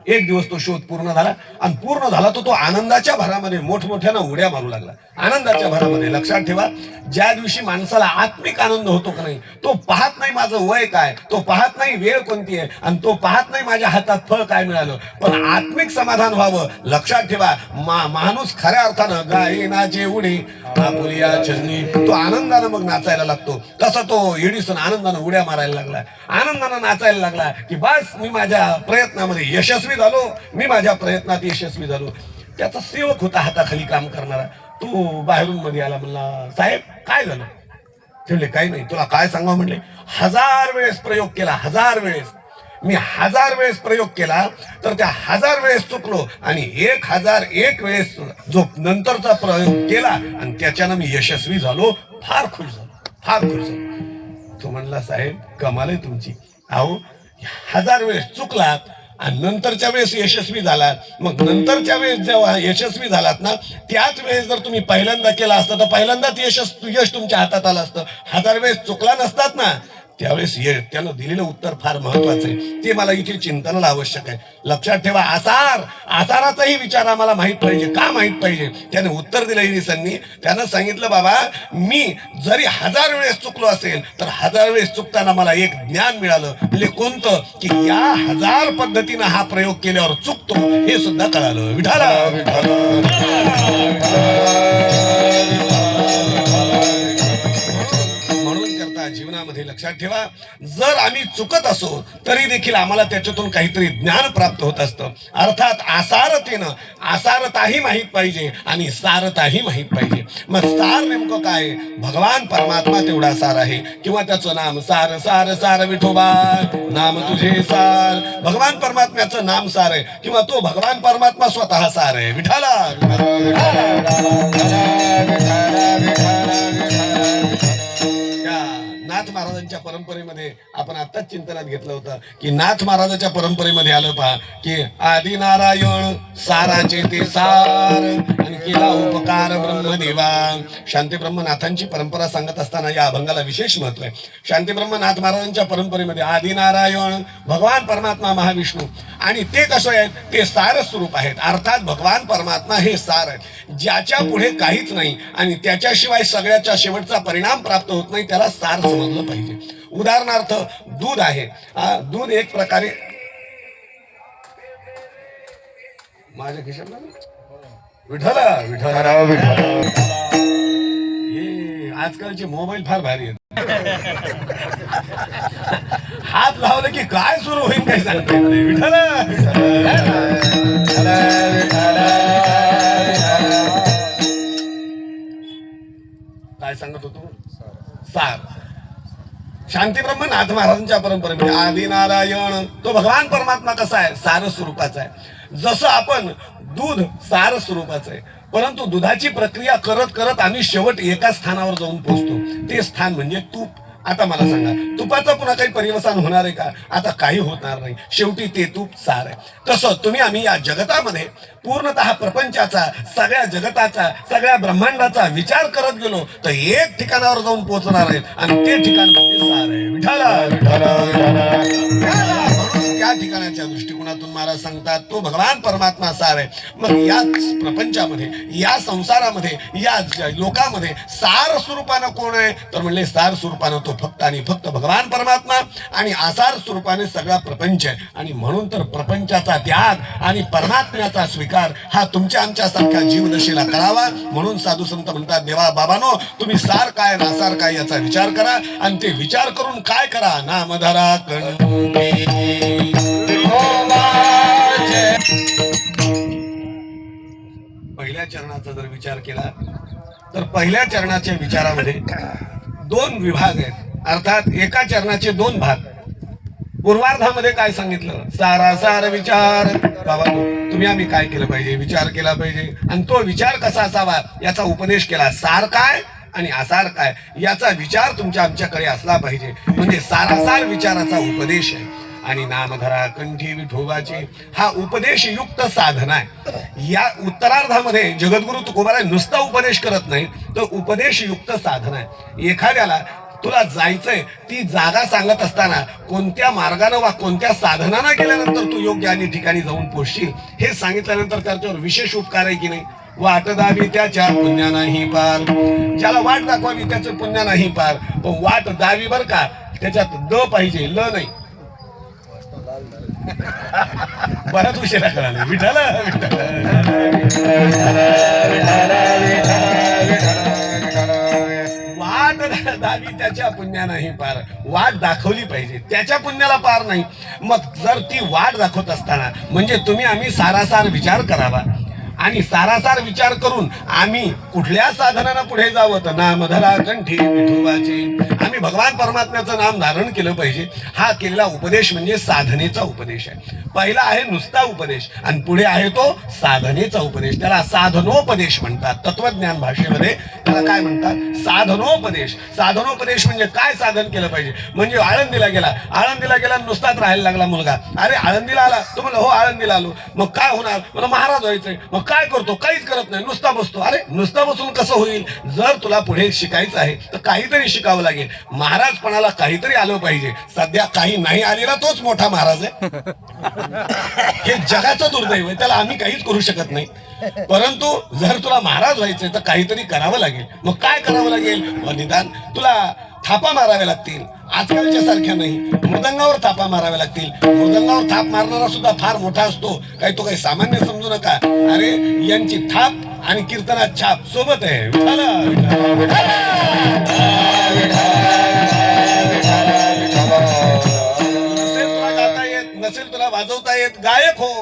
एक दिवस तो शोध पूर्ण झाला आणि पूर्ण झाला तो आनंदाच्या भरामध्ये मोठमोठ्यानं उड्या मारू लागला. आनंदाच्या भरामध्ये लक्षात ठेवा, ज्या दिवशी माणसाला आत्मिक आनंद होतो का नाही, तो पाहत नाही माझं वय काय, तो पाहत नाही वेळ कोणती आहे, आणि तो पाहत नाही माझ्या हातात फळ काय मिळालं, पण आत्मिक समाधान व्हावं. लक्षात ठेवा, माणूस खऱ्या अर्थानं गायनाचे उडी आपुलिया छंदी, तो आनंदानं मग नाचायला लागतो. तसा तो एडिसन आनंदानं उड्या मारायला लागला, आनंदानं नाचायला लागला की बस मी माझ्या प्रयत्नामध्ये यशस्वी झालो. त्याचा सेवक होता हाताखाली काम करणारा, तो बाहेरून मध्ये आला, म्हणला साहेब काय झालं? म्हणले काही नाही, तुला काय सांगावं म्हणले, 1000 वेळेस प्रयोग केला, 1000 वेळेस मी 1000 वेळेस प्रयोग केला, तर त्या 1000 वेळेस चुकलो आणि 1001 वेळेस जो नंतरचा प्रयोग केला आणि त्याच्यानं मी यशस्वी झालो, फार खुश झालो. तो म्हणला साहेब कमाल आहे तुमची, अहो 1000 वेळेस चुकलात आणि नंतरच्या वेळेस यशस्वी झालात, मग नंतरच्या वेळेस जेव्हा यशस्वी झालात ना, त्याच वेळेस जर तुम्ही पहिल्यांदा केला असता तर पहिल्यांदाच यश तुमच्या हातात आलं असतं. 1000 वेळेस चुकला नसतात ना, त्यावेळेस त्यानं दिलेलं उत्तर फार महत्वाचं आहे, ते मला इथे चिंतनाला आवश्यक आहे. लक्षात ठेवा, आसाराचाही विचार आम्हाला माहित पाहिजे. का माहित पाहिजे? त्याने उत्तर दिलं एडिसननी. त्यानं सांगितलं, बाबा मी जरी 1000 वेळेस चुकलो असेल तर 1000 वेळेस चुकताना मला एक ज्ञान मिळालं. म्हणजे कोणतं? की या 1000 पद्धतीनं हा प्रयोग केल्यावर चुकतो हे सुद्धा कळालं. विठाला जीवनामध्ये लक्षात ठेवा, जर आम्ही चुकत असो तरी देखील आम्हाला त्याच्यातून काहीतरी ज्ञान प्राप्त होत असतं. अर्थात आसारताही माहीत पाहिजे आणि सारताही माहीत पाहिजे. मग सार नेमकं काय? भगवान परमात्मा तेवढा सार आहे, किंवा त्याचं नाम सार सार सार विठोबा नाम तुझे सार. भगवान परमात्म्याचं नाम सार आहे, किंवा तो भगवान परमात्मा स्वतः सार आहे. विठाला नाथ महाराजांच्या परंपरेमध्ये आपण आत्ताच चिंतनात घेतलं होतं की नाथ महाराजांच्या परंपरेमध्ये आलं पहा की आदि नारायण साराचे ते सार आणि केला उपकार ब्रह्मदेवा. शांती ब्रह्मनाथांची परंपरा सांगत असताना या अभंगाला विशेष महत्व आहे. शांती ब्रह्मनाथ महाराजांच्या परंपरेमध्ये आदि नारायण भगवान परमात्मा महाविष्णू आणि ते कसं आहे, ते सार स्वरूप आहेत. अर्थात भगवान परमात्मा हे सार आहे, ज्याच्या पुढे काहीच नाही आणि त्याच्याशिवाय सगळ्याच्या शेवटचा परिणाम प्राप्त होत नाही, त्याला सार समजलं पाहिजे. उदाहरणार्थ दूध आहे, दूध एक प्रकारे माझ्या खिशात विठला हे आजकालचे मोबाईल फार भारी आहेत. हात लावलं की काय सुरू होईल काय सांगता येत नाही. विठला काय सांगत होतो? सार. शांती ब्रह्मनाथ महाराजांच्या परंपरेमध्ये आदि नारायण तो भगवान परमात्मा कसा आहे? सार स्वरूपाचा आहे. जसं आपण दूध सार स्वरूपाचं आहे, परंतु दुधाची प्रक्रिया करत करत आम्ही शेवट एका स्थानावर जाऊन पोहोचतो, ते स्थान म्हणजे तूप. आता मला सांगा, तुपाचं पुन्हा काही परिवसन होणार आहे का? आता काही होणार नाही. शेवटी ते तूप सार आहे. तसं तुम्ही आम्ही या जगतामध्ये पूर्णतः प्रपंचाचा, सगळ्या जगताचा, सगळ्या ब्रह्मांडाचा विचार करत गेलो तर एक ठिकाणावर जाऊन पोहोचणार आहे आणि ते ठिकाण म्हणजे सार आहे. विठाला त्या ठिकाणाच्या दृष्टिकोनातून महाराज सांगतात तो भगवान परमात्मा सार आहे. मग या प्रपंचामध्ये, या संसारामध्ये, या लोकांमध्ये सार स्वरूपानं कोण आहे? तर म्हणले सार स्वरूपानं तो फक्त आणि फक्त भगवान परमात्मा आणि आसार स्वरूपाने सगळा प्रपंच आहे. आणि म्हणून तर प्रपंचाचा त्याग आणि परमात्म्याचा स्वीकार हा तुमच्या आमच्यासारख्या जीवदशेला करावा. म्हणून साधू संत म्हणतात, देवा बाबानो तुम्ही सार काय नासार काय याचा विचार करा आणि ते विचार करून काय करा? नामधरा कंठी पहिल्या चरणाचा जर विचार केला तर पहिल्या चरणाच्या विचारामध्ये 2 विभाग आहेत. अर्थात एका चरणाचे 2 भाग. पूर्वार्धामध्ये काय सांगितलं? सारासार विचार. बाबा तुम्ही आम्ही काय केलं पाहिजे? विचार केला पाहिजे आणि तो विचार कसा असावा याचा उपदेश केला. सार काय आणि आसार काय याचा विचार तुमच्या आमच्याकडे असला पाहिजे. म्हणजे सारासार विचाराचा उपदेश आहे. आणि नामधरा कंठी विठोबाचे हा उपदेश युक्त साधना आहे. या उत्तरार्धामध्ये जगद्गुरु तुकोबाराय नुसता उपदेश करत नाही, तर उपदेश युक्त साधना आहे. एखाद्याला तुला जायचंय ती जागा सांगत असताना कोणत्या मार्गानं वा कोणत्या साधनानं गेल्यानंतर तू योग्य आणि ठिकाणी जाऊन पोहोचशील हे सांगितल्यानंतर त्याच्यावर विशेष उपकार आहे की नाही. वाट दावी त्याच्या पुण्या नाही पार, ज्याला वाट दाखवावी त्याचं पुण्य नाही पार. पण वाट दावी बर का, त्याच्यात द पाहिजे, ल नाही. बराच उशिरा कळाले. विठाल वाट दावी त्याच्या पुण्या नाही पार, वाट दाखवली पाहिजे, त्याच्या पुण्याला पार नाही. मग जर ती वाट दाखवत असताना म्हणजे तुम्ही आम्ही सारासार विचार करावा आणि सारासार विचार करून आम्ही कुठल्या साधनानं पुढे जावं तर नामधरा कंठी विठोबाचे आम्ही भगवान परमात्म्याचं नाम धारण केलं पाहिजे. हा केलेला उपदेश म्हणजे साधनेचा उपदेश आहे. पहिला आहे नुसता उपदेश आणि पुढे आहे तो साधनेचा उपदेश. त्याला साधनोपदेश म्हणतात. तत्वज्ञान भाषेमध्ये त्याला काय म्हणतात? साधनोपदेश. साधनोपदेश म्हणजे काय साधन केलं पाहिजे. म्हणजे आळंदीला गेला नुसताच राहायला लागला मुलगा. अरे आळंदीला आला तो म्हणलं हो आळंदीला आलो. मग काय होणार? मला महाराज व्हायचंय. मग काय करतो? काहीच करत नाही, नुसता बसतो. अरे नुसता बसून कसं होईल? जर तुला पुढे शिकायचं आहे तर काहीतरी शिकावं लागेल. महाराजपणाला काहीतरी आलं पाहिजे. सध्या काही नाही आलेला तोच मोठा महाराज आहे. हे जगाचं दुर्दैव आहे, त्याला आम्ही काहीच करू शकत नाही. परंतु जर तुला महाराज व्हायचंय तर काहीतरी करावं लागेल. मग काय करावं लागेल? निदान तुला थापा माराव्या लागतील. आजकालच्या सारख्या नाही, मृदंगावर थापा माराव्या लागतील. मृदंगावर थाप मारणारा सुद्धा फार मोठा असतो. काही तो काही सामान्य समजू नका. अरे यांची थाप आणि कीर्तनात छाप सोबत आहे. नसेल तुला गाता येत, नसेल तुला वाजवता येत, गायक हो.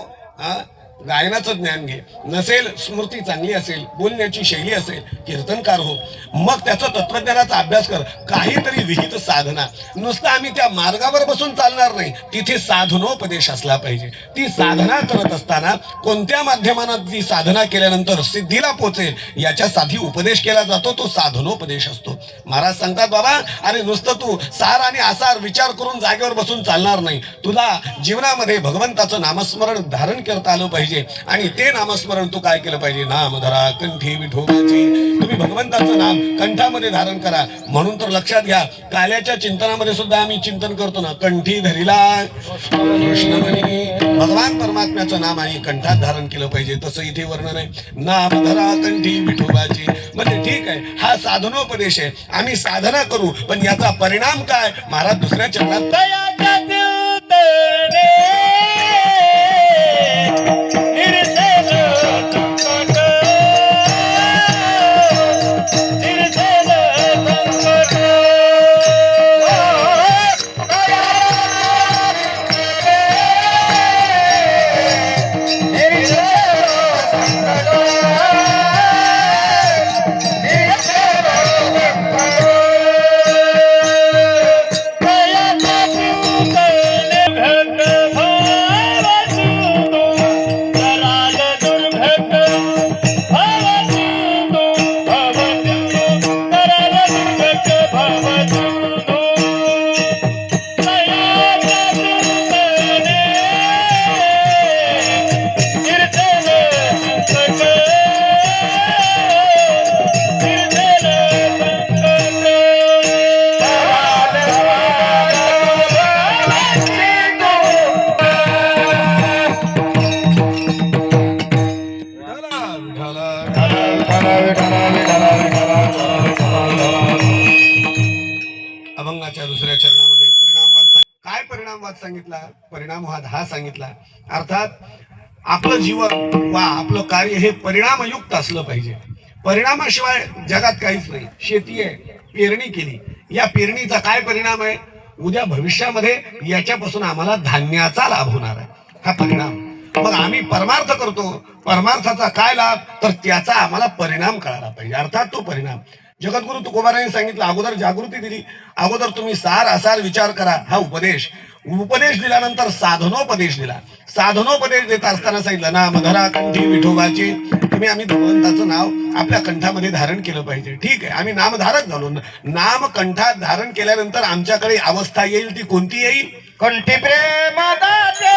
गायनाचं ज्ञान घे. नसेल स्मृती चांगली असेल, बोलण्याची शैली असेल, कीर्तनकार हो. मग त्याचा तत्वज्ञानाचा अभ्यास कर. काहीतरी विहित साधना. नुसतं आम्ही त्या मार्गावर बसून चालणार नाही, तिथे साधनोपदेश असला पाहिजे. ती साधना करत असताना कोणत्या माध्यमानं ती साधना केल्यानंतर सिद्धीला पोहोचेल याच्यासाठी उपदेश केला जातो, तो साधनोपदेश असतो. महाराज सांगतात बाबा अरे नुसतं तू सार आणि आसार विचार करून जागेवर बसून चालणार नाही. तुला जीवनामध्ये भगवंताचं नामस्मरण धारण करता आलं पाहिजे. आणि ते नामस्मरण तू काय केलं पाहिजे? नामधरा कंठी विठोबाचे. तुम्ही भगवंताचं नाम कंठामध्ये धारण करा. म्हणून तर लक्षात घ्या, काल्याच्या चिंतनामध्ये सुद्धा आम्ही चिंतन करतो ना, कंठी धरिला कृष्णमणी. भगवान परमात्म्याचं नाम आणि कंठात धारण केलं पाहिजे. तसं इथे वर्णन आहे, नामधरा कंठी विठोबाचे. म्हणजे ठीक आहे, हा साधनोपदेश आहे, आम्ही साधना करू, पण याचा परिणाम काय? महाराज दुसऱ्या चरणात अभंगाच्या दुसऱ्या चरणामध्ये काय परिणामवाद सांगितला? परिणाम हा सांगितला. अर्थात आपलं जीवन वा आपलं कार्य हे परिणामयुक्त असलं पाहिजे. परिणामाशिवाय जगात काहीच नाही. शेती आहे, पेरणी केली, या पेरणीचा काय परिणाम आहे? उद्या भविष्यामध्ये याच्यापासून आम्हाला धान्याचा लाभ होणार आहे, हा परिणाम. मग आम्ही परमार्थ करतो, परमार्थाचा काय लाभ? तर त्याचा आम्हाला परिणाम कळायला पाहिजे. अर्थात तो परिणाम जगद्गुरु तुकोबारायांनी सांगितलं. अगोदर जागृती दिली, अगोदर तुम्ही सार आसार विचार करा, हा उपदेश. उपदेश दिल्यानंतर साधनोपदेश दिला. साधनोपदेश देत असताना सांगितलं नामधरा कंठी विठोबाची नेहमी आम्ही भगवंताचं नाव आपल्या कंठामध्ये धारण केलं पाहिजे. ठीक आहे, आम्ही नामधारक झालो. नाम कंठात धारण केल्यानंतर आमच्याकडे अवस्था येईल ती कोणती येईल? कंठी प्रेमदाते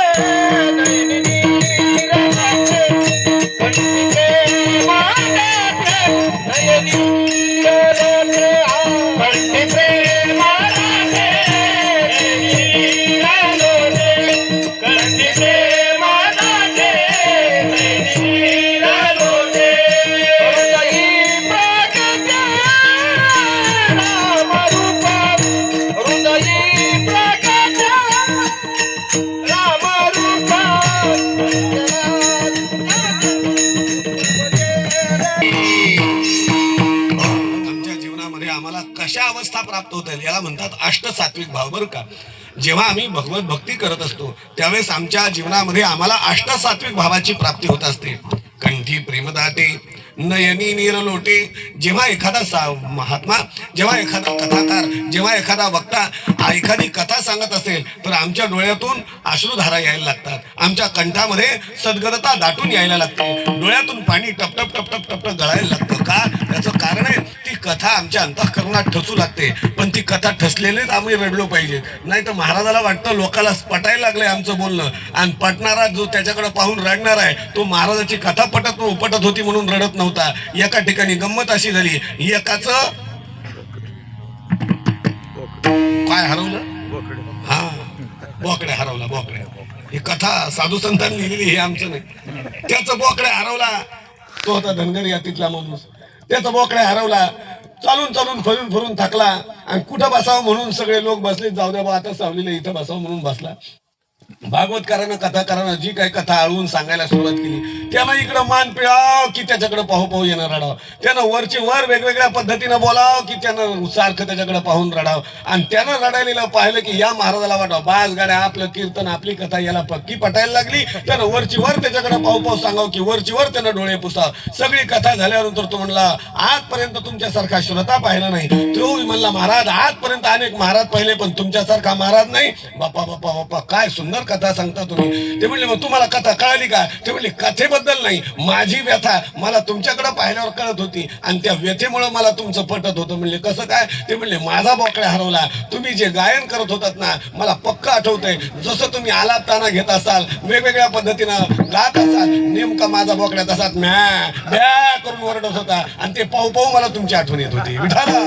नयनी रमाते, कंठी प्रेमदाते नयनी रमाते, कंठी प्रेमदाते नयनी रमाते, कंठी प्रेमदाते नयनी रमाते, हृदयी प्रगटे रामरूप, हृदयी प्रगटे आमच्या जीवनामध्ये आम्हाला कशा अवस्था प्राप्त होतील याला म्हणतात अष्टसात्विक भाव. बरं का, जेव्हा आम्ही भगवत भक्ती करत असतो त्यावेळेस आमच्या जीवनामध्ये आम्हाला अष्टसात्विक भावाची प्राप्ती होत असते. कंठी प्रेमदाते नयनी नीर लोटे. जेव्हा एखादा महात्मा, जेव्हा एखादा कथाकार, जेव्हा एखादा वक्ता एखादी कथा सांगत असेल तर आमच्या डोळ्यातून अश्रुधारा यायला लागतात, आमच्या कंठामध्ये सद्गतता दाटून यायला लागते, डोळ्यातून पाणी टपटप टपटप टपटप गळायला लागतं. का? त्याचं कारण आहे ती कथा आमच्या अंतःकरणात ठसू लागते. पण ती कथा ठसलेलीच आम्ही रडलो पाहिजे. नाही तर महाराजाला वाटतं लोकाला पटायला लागलंय आमचं बोलणं, आणि पटणारा जो त्याच्याकडे पाहून रडणार आहे तो महाराजाची कथा उपटत होती म्हणून रडत नव्हता. एका ठिकाणी गंमत अशी झाली, एकाच काय हरवलं? हा, बोकड्या हरवला. बोकड्या ही कथा साधू संतांनी लिहिलेली, हे आमचं नाही. त्याचा बोकड्या हरवला. तो होता धनगर यातीतला माणूस. त्याचा बोकड्या हरवला. चालून चालून फिरून थकला आणि कुठं बसावं म्हणून सगळे लोक बसले. जाऊ द्या बा, आता सावलीला इथं बसावं म्हणून बसला. भागवतकारानं कथाकारानं जी काही कथा अळवून सांगायला सुरुवात केली त्यानं इकडं मान पिळाव की त्याच्याकडे पाहू येणं रडाव, त्यानं वरची वर वेगवेगळ्या पद्धतीनं बोलाव की त्यानं सारखं त्याच्याकडे पाहून रडाव. आणि त्यानं रडायला पाहिलं की या महाराजाला वाटावं बास गाड्या आपलं कीर्तन आपली कथा याला पक्की पटायला लागली. त्यानं वरची वर त्याच्याकडे पाहू सांगाव की वरची वर त्यानं डोळे पुसाव. सगळी कथा झाल्यानंतर तो म्हणला आजपर्यंत तुमच्यासारखा श्रोता पाहिला नाही. तो म्हणला महाराज आजपर्यंत अनेक महाराज पाहिले पण तुमच्यासारखा महाराज नाही. बाप्पा बाप्पा बाप्पा काय सुंदर कथा सांगता तुम्ही. ते म्हणले मग तुम्हाला कथा कळाली का? ते म्हणले कथेबद्दल नाही, माझी व्यथा मला तुमच्याकडे पाहिल्यावर कळत होती आणि त्या व्यथेमुळे मला तुमचं पटत होतं. म्हणले कसं काय? ते म्हणले माझा बोकड्या हरवला. तुम्ही जे गायन करत होतात ना मला पक्क आठवतंय. जसं तुम्ही आलापताना घेत असाल वेगवेगळ्या पद्धतीनं गात असाल नेमका माझा बोकड्या तसाच म्या ब्या करून ओरडत होता आणि ते पाहू पाहू मला तुमची आठवण येत होती. विठाला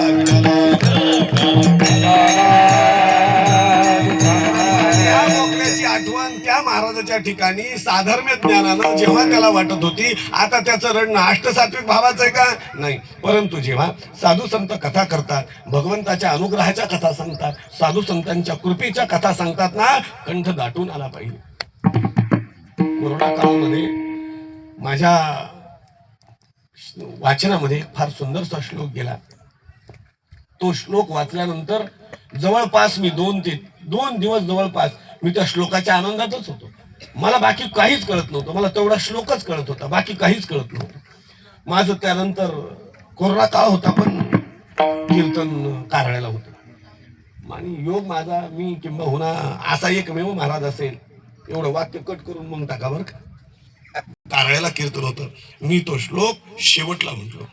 आठवण त्या महाराजाच्या ठिकाणी साधर्म्य ज्ञानानं जेव्हा त्याला वाटत होती आता त्याचं रडणं अष्टसात्विक भावाचं आहे का? नाही. परंतु जेव्हा साधू संत कथा करतात, भगवंताच्या अनुग्रहाच्या कथा सांगतात, साधू संतांच्या कृपेच्या कथा सांगतात ना, कंठ दाटून आला पाहिजे. कोरोना काळामध्ये माझ्या वाचनामध्ये एक फार सुंदरसा श्लोक गेला. तो श्लोक वाचल्यानंतर जवळपास मी दोन दिवस जवळपास मी त्या श्लोकाच्या आनंदातच होतो. मला बाकी काहीच कळत नव्हतं. मला तेवढा श्लोकच कळत होता, बाकी काहीच कळत नव्हतं. माझं त्यानंतर कोरोना काळ होता पण कीर्तन कारळ्याला होतं आणि योग माझा मी किंबहुना असा एकमेव महाराज असेल एवढं वाक्य कट करून मग टाका बरं का. कारळ्याला कीर्तन होतं. मी तो श्लोक शेवटला म्हटलो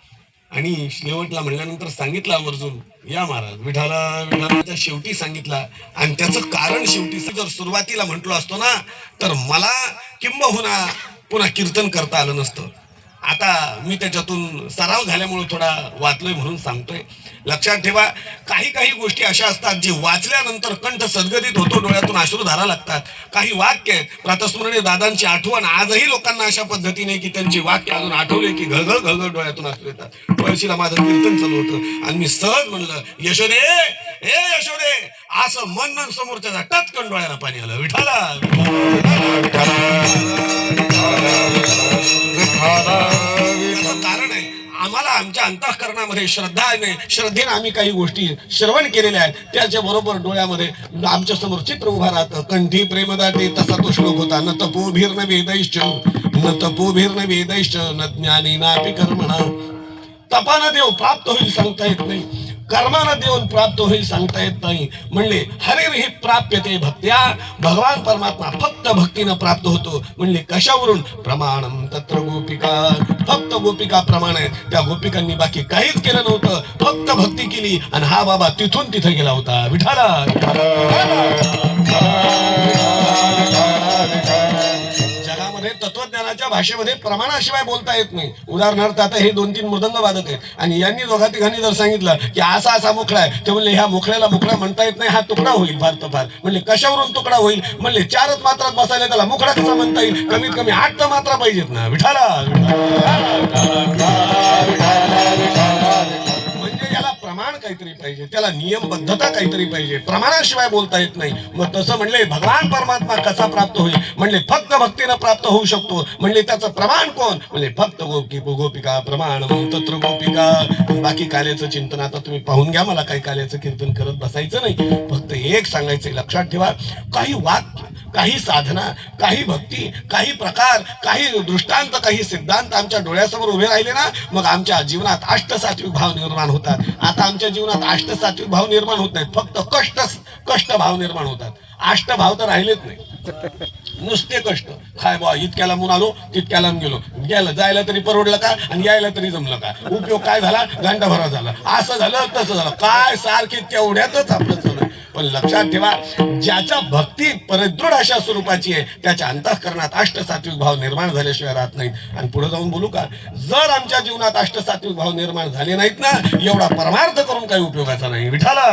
आणि शेवटला म्हणल्यानंतर सांगितलं आवर्जून या महाराज विठाला विठालाच्या शेवटी सांगितला आणि त्याचं कारण शेवटी जर सुरुवातीला म्हटलो असतो ना तर मला किंबहुना पुन्हा कीर्तन करता आलं नसतं. आता मी त्याच्यातून सराव झाल्यामुळे थोडा वाचलोय म्हणून सांगतोय. लक्षात ठेवा काही गोष्टी अशा असतात जे वाचल्यानंतर कंठ सद्गदित होतो, डोळ्यातून अश्रुधारा लागतात. काही वाक्य आहेत प्रातस्मरणीय दादांची आठवण आजही लोकांना अशा पद्धतीने की त्यांची वाक्य अजून आठवले की घळघळ डोळ्यातून अश्रू येतात. पळशीला माझं कीर्तन चालू होतं आणि मी सहज म्हणलं यशोदे ए यशोदे असं मन समोरच्या टचकन डोळ्याला पाणी आलं. विठाला कारण आहे आम्हाला आमच्या अंतःकरणामध्ये श्रद्धेने आम्ही काही गोष्टी श्रवण केलेल्या आहेत त्याच्या बरोबर डोळ्यामध्ये आमच्या समोर चित्र उभा राहतं. कंठी प्रेमदाते तसा तो श्लोक होता. न तपोभिर्न वेदैश्च न तपोभिर्न वेदैश्च न ज्ञानी नापि कर्मणा. तपानं देव प्राप्त होईल सांगता येत नाही, कर्मानं देऊन प्राप्त होईल सांगता येत नाही. म्हणले हरिर्हि प्राप्यते भक्त्या, भगवान परमात्मा फक्त भक्तीनं प्राप्त होतो. म्हणले कशावरून? प्रमाणम तत्र गोपिका, फक्त गोपिका प्रमाण आहेत. त्या गोपिकांनी बाकी काहीच केलं नव्हतं, फक्त भक्ती केली आणि हा बाबा तिथून तिथे गेला होता. विठाला जगामध्ये तत्वज्ञानाच्या भाषेमध्ये प्रमाणाशिवाय बोलता येत नाही. उदाहरणार्थ आता हे 2-3 मृदंग वादक आहेत आणि यांनी दोघा तिघांनी जर सांगितलं की असा असा मुखडा आहे, तर म्हणले ह्या मुखड्याला मुखडा म्हणता येत नाही, हा तुकडा होईल फार तर फार. म्हणले कशावरून तुकडा होईल? म्हणले 4च मात्रात बसायला त्याला मुखडा कसा म्हणता येईल? कमीत कमी 8 तर मात्रा पाहिजेत ना. विठाला म्हणजे याला प्रमाण काहीतरी पाहिजे, त्याला नियमबद्धता काहीतरी पाहिजे, प्रमाणाशिवाय बोलता येत नाही. मग तसं म्हणले भगवान परमात्मा कसा प्राप्त होईल? म्हणले फक्त भक्तीनं प्राप्त होऊ शकतो. म्हणले त्याचं प्रमाण कोण? म्हणले फक्त गोपिका प्रमाण तत्र गोपिका. बाकी कार्याचं चिंतन आता तुम्ही पाहून घ्या, मला काही कार्याचं कीर्तन करत बसायचं नाही. फक्त एक सांगायचं, लक्षात ठेवा, काही वाक्य, काही साधना, काही भक्ती, काही प्रकार, काही दृष्टांत, काही सिद्धांत आमच्या डोळ्यासमोर उभे राहिले ना, मग आमच्या जीवनात अष्टसात्विक भाव निर्माण होतात. आता आमच्या जीवनात अष्टसात्विक भाव निर्माण होत नाहीत, फक्त कष्ट भाव निर्माण होतात. अष्टभाव तर राहिलेच नाही, नुसते कष्ट. काय बा इतक्याला म्हणून आलो, तितक्याला गेलो, गेलं जायला तरी परवडलं का आणि यायला तरी जमलं का? उपयोग काय झाला? घंटा भरा झाला, असं झालं तसं झालं, काय सारखे तेवढ्यातच आपलं चालू. पण लक्षात ठेवा, ज्याच्या भक्ती परिदृढ अशा स्वरूपाची आहे, त्याच्या अंतःकरणात अष्टसात्विक भाव निर्माण झाल्याशिवाय राहत नाहीत. आणि पुढे जाऊन बोलू का, जर आमच्या जीवनात अष्टसात्विक भाव निर्माण झाले नाहीत ना, एवढा परमार्थ करून काही उपयोगाचा नाही. विठाला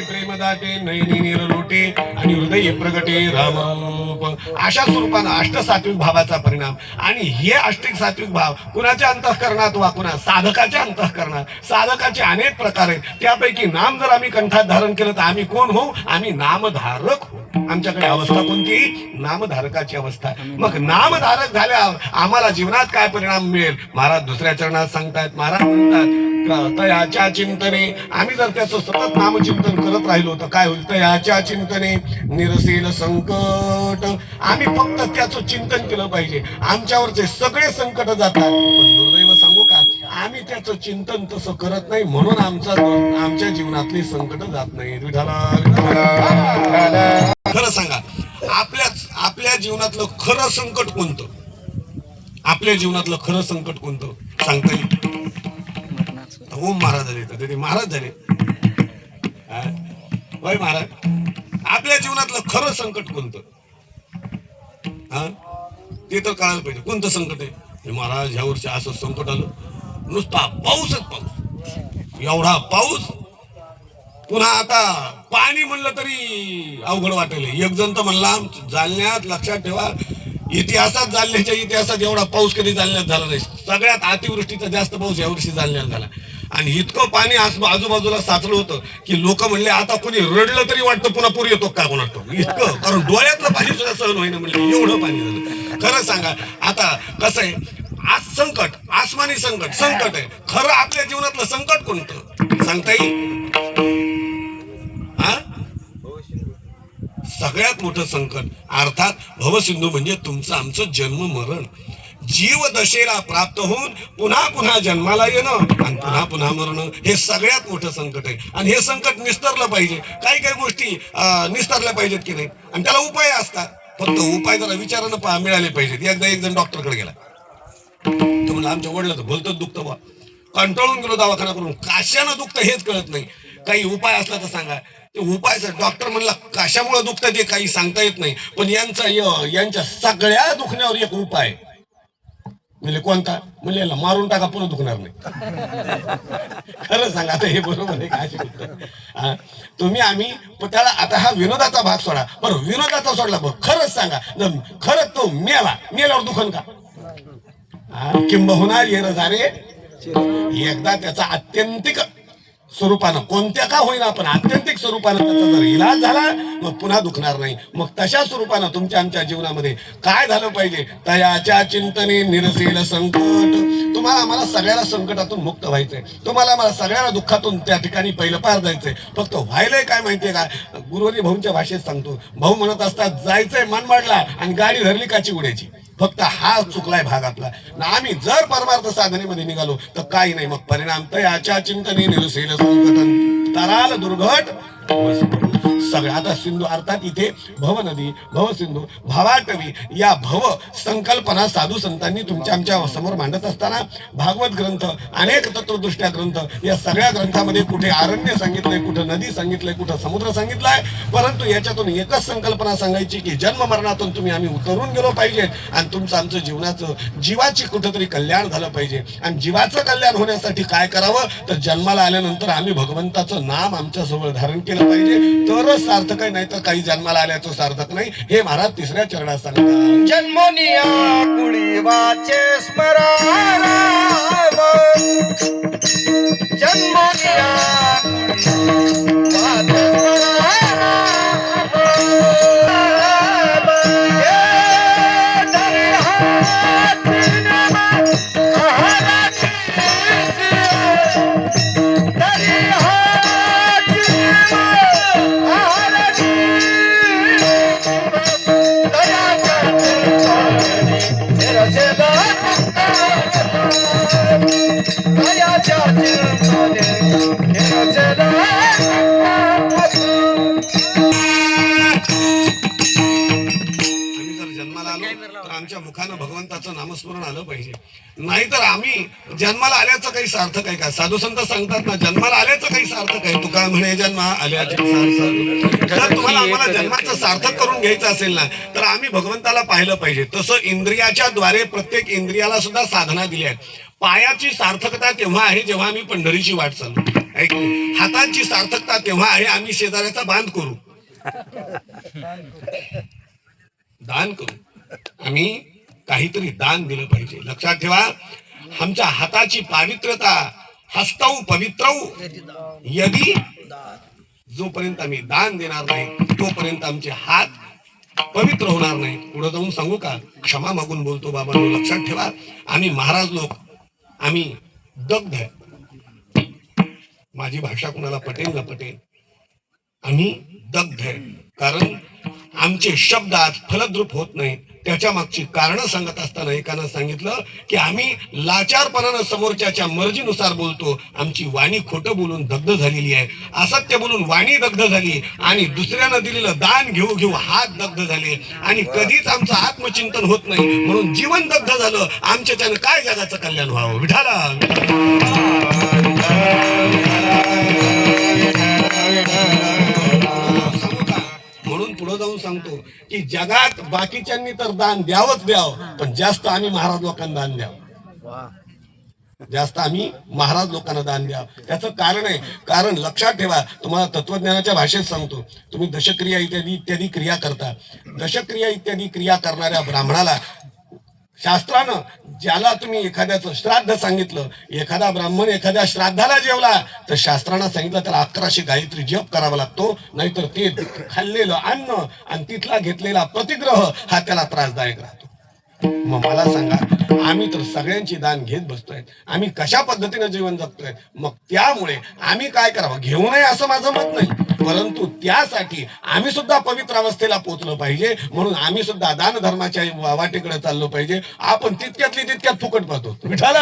प्रेमदाटे नैनी निरलोटे आणि हृदय प्रगटे रामरूप. अशा स्वरूपानं अष्टसात्विक भावाचा परिणाम. आणि हे अष्टसात्विक भाव कुणाच्या अंतःकरणात वा कुणा साधकाच्या अंतःकरणात. साधकाचे अनेक प्रकार आहेत, त्यापैकी नाम जर आम्ही कंठात धारण केलं तर आम्ही कोण होऊ? आम्ही नामधारक होऊ. आमच्याकडे अवस्था कोणती? नामधारकाची अवस्था. मग नामधारक झाल्यावर आम्हाला जीवनात काय परिणाम मिळेल? महाराज दुसऱ्या चरणात सांगतायत. महाराज म्हणतात तयाच्या चिंतने, आम्ही जर त्याचं सतत नामचिंतन करत राहिलो तर काय होईल? तयाच्या चिंतने निरसेल संकट. आम्ही फक्त त्याचं चिंतन केलं पाहिजे, आमच्यावरचे सगळे संकट जातात. पण दुर्दैव सांगू का, आम्ही त्याचं चिंतन तसं करत नाही, म्हणून आमच्या जीवनातली संकट जात नाही. खरं सांगा, आपल्या जीवनातलं खरं संकट कोणतं? आपल्या जीवनातलं खरं संकट कोणतं सांगता येईल? ओम महाराज झाले तर ते महाराज झाले. होय महाराज, आपल्या जीवनातलं खरं संकट कोणतं? ते तर कळायला पाहिजे. कोणतं संकट आहे? महाराज ह्या वर्षी असं संकट आलं, नुसता पाऊसच पाऊस, एवढा पाऊस. पुन्हा आता पाणी म्हणलं तरी अवघड वाटेल. एक जण तर म्हणला जालन्यात, लक्षात ठेवा, इतिहासात, जालन्याच्या इतिहासात एवढा पाऊस कधी जालन्यात झाला नाही. सगळ्यात अतिवृष्टीचा जास्त पाऊस यावर्षी जालन्यात झाला. आणि इतकं पाणी आजूबाजूला साचलं होतं की लोक म्हणले आता कोणी रडलं तरी वाटतं पुन्हा पूर येतो का कोणातो, इतकं. कारण डोळ्यातलं पाणी सुद्धा सहन होईना, म्हणले एवढं पाणी झालं. खरं सांगा, आता कसं आहे, आज संकट, आसमानी संकट आहे. खरं आपल्या जीवनातलं संकट कोणतं सांगता येईल? सगळ्यात मोठं संकट अर्थात भवसिंधू म्हणजे तुमचं आमचं जन्म मरण. जीव दशेला प्राप्त होऊन पुन्हा पुन्हा जन्माला येणं आणि पुन्हा पुन्हा मरणं, हे सगळ्यात मोठं संकट आहे. आणि हे संकट निस्तरलं पाहिजे. काही काही गोष्टी निस्तरल्या पाहिजेत की नाही, आणि त्याला उपाय असतात. फक्त उपाय जरा विचारानं मिळाले पाहिजेत. एकदा एक जण डॉक्टरकडे गेला, तो म्हणला आमच्या वडिलाचं भलतंच दुखतं बा. कंटाळून गेलो दवाखाना करून, कशानं दुखतं हेच कळत नाही. काही उपाय असला तर सांगा. ते उपाय डॉक्टर म्हणला कशामुळे दुखतं ते काही सांगता येत नाही, पण यांच्या सगळ्या दुखण्यावर एक उपाय. म्हणजे कोणता? म्हणजे याला मारून टाका, पुन्हा दुखणार नाही. खरं सांगा, आता हे बरोबर आहे का? अशी गोष्ट तुम्ही आम्ही त्याला, आता हा विनोदाचा भाग सोडा बरं, विनोदाचा सोडला बरं, खरंच सांगा, खरंच तो मेल्यावर दुखन का? किंबहुना येर झाले एकदा त्याचा आत्यंतिक स्वरूपानं, कोणत्या का होईना पण आत्यंतिक स्वरूपानं त्याचा जर इलाज झाला मग पुन्हा दुखणार नाही. मग तशा स्वरूपानं तुमच्या आमच्या जीवनामध्ये काय झालं पाहिजे? तयाच्या चिंतने निरसेल संकट. तुम्हाला मला सगळ्याला संकटातून मुक्त व्हायचंय, तुम्हाला मला सगळ्याला दुःखातून त्या ठिकाणी पहिलं पार जायचंय. फक्त व्हायलंय काय माहितीये का? गुरुवारी भाऊंच्या भाषेत सांगतो, भाऊ म्हणत असतात जायचंय मनमाडला आणि गाडी धरली काची उड्याची. फक्त हा चुकलाय भाग आपला. आम्ही जर परमार्थ साधनेमध्ये निघालो तर काही नाही, मग परिणाम तर याच्या चिंतने निरसेल संकटन तराल दुर्घट सगळं. आता सिंधू अर्थात इथे भव नदी, भव सिंधू, भवाटवी या भव संकल्पना साधू संतांनी तुमच्या आमच्या समोर मांडत असताना भागवत ग्रंथ, अनेक तत्वदृष्ट्या ग्रंथ, या सगळ्या ग्रंथामध्ये कुठे अरण्य सांगितलंय, कुठं नदी सांगितलंय, कुठं समुद्र सांगितलाय, परंतु याच्यातून एकच संकल्पना सांगायची की जन्म मरणातून तुम्ही आम्ही उतरून गेलो पाहिजे आणि तुमचं आमचं जीवनाचं जीवाची कुठंतरी कल्याण झालं पाहिजे. आणि जीवाचं कल्याण होण्यासाठी काय करावं तर जन्माला आल्यानंतर आम्ही भगवंताचं नाम आमच्या जवळ धारण केलं पाहिजे, तरच सार्थक आहे, नाही तर काही जन्माला आल्याचं सार्थक नाही. हे महाराज तिसऱ्या चरणात सांगतात. जन्मोनिया कुळी वाचे स्मरण जन्मोनिया कुळी वाचे आमच्या मुखानं भगवंताचं नामस्मरण आलं पाहिजे, नाहीतर आम्ही जन्माला आल्याचं काही सार्थक आहे का? साधू संत सांगतात ना, जन्माला आल्याचं काही सार्थक आहे. तुका म्हणे जन्मा आल्याचे सार्थक. जर तुम्हाला आम्हाला जन्माचं सार्थक करून घ्यायचं असेल ना तर आम्ही भगवंताला पाहिलं पाहिजे. तसं इंद्रियाच्या द्वारे प्रत्येक इंद्रियाला सुद्धा साधना दिली आहे. पायाची सार्थकता तेव्हा आहे जेव्हा आम्ही पंढरीची वाट चालू. हातांची सार्थकता तेव्हा आहे आम्ही शेजाऱ्याचा बांध करू, दान करू, आम्ही काहीतरी दान दिलं पाहिजे. लक्षात ठेवा, आमच्या हाताची पावित्रता हस्तौ पवित्रौ यदी, जोपर्यंत आम्ही दान देणार नाही तोपर्यंत आमचे हात पवित्र होणार नाही. पुढे जाऊन सांगू का, क्षमा मागून बोलतो बाबा. लक्षात ठेवा, आम्ही महाराज लोक आम्ही दग्ध आहे. माझी भाषा कुणाला पटेल ना पटेल, आम्ही दग्ध आहे. कारण आमचे शब्द आज फलद्रूप होत नाही. त्याच्या मागची कारण सांगत असताना एकानं सांगितलं की आम्ही लाचारपणानं समोरच्याच्या मर्जीनुसार बोलतो. आमची वाणी खोटं बोलून दग्ध झालेली आहे, असत्य बोलून वाणी दग्ध झाली आणि दुसऱ्यानं दिलेलं दान घेऊ घेऊ हात दग्ध झाले आणि कधीच आमचं आत्मचिंतन होत नाही, म्हणून जीवन दग्ध झालं. आमच्याच्यानं काय जगाचं कल्याण व्हावं? विठाला म्हणून पुढे जाऊन सांगतो की जगात बाकीच्यांनी तर दान द्यावंच द्यावं, पण जास्त आम्ही महाराज लोकांना दान द्यावं, जास्त आम्ही महाराज लोकांना दान द्यावं. त्याचं कारण आहे, कारण लक्षात ठेवा, तुम्हाला तत्वज्ञानाच्या भाषेत सांगतो, तुम्ही दशक्रिया इत्यादी इत्यादी क्रिया करता. दशक्रिया इत्यादी क्रिया करणाऱ्या ब्राह्मणाला शास्त्रानं, ज्याला तुम्ही एखाद्याचं श्राद्ध सांगितलं, एखादा ब्राह्मण एखाद्या श्राद्धाला जेवला तर शास्त्रानं सांगितलं त्याला 1100 गायत्री जप करावा लागतो, नाहीतर ते खाल्लेलं अन्न आणि तिथला घेतलेला प्रतिग्रह हा त्याला त्रासदायक राहतो. मग मला सांगा, आम्ही तर सगळ्यांची दान घेत बसतोय, आम्ही कशा पद्धतीने जीवन जगतोय? मग त्यामुळे आम्ही काय करावं? घेऊ नये असं माझं मत नाही, परंतु त्यासाठी आम्ही सुद्धा पवित्र अवस्थेला पोहोचलो पाहिजे. म्हणून आम्ही सुद्धा दान धर्माच्या वाटेकडे चाललो पाहिजे. आपण तितक्यातली तितक्यात फुकट पाहतो. विठाला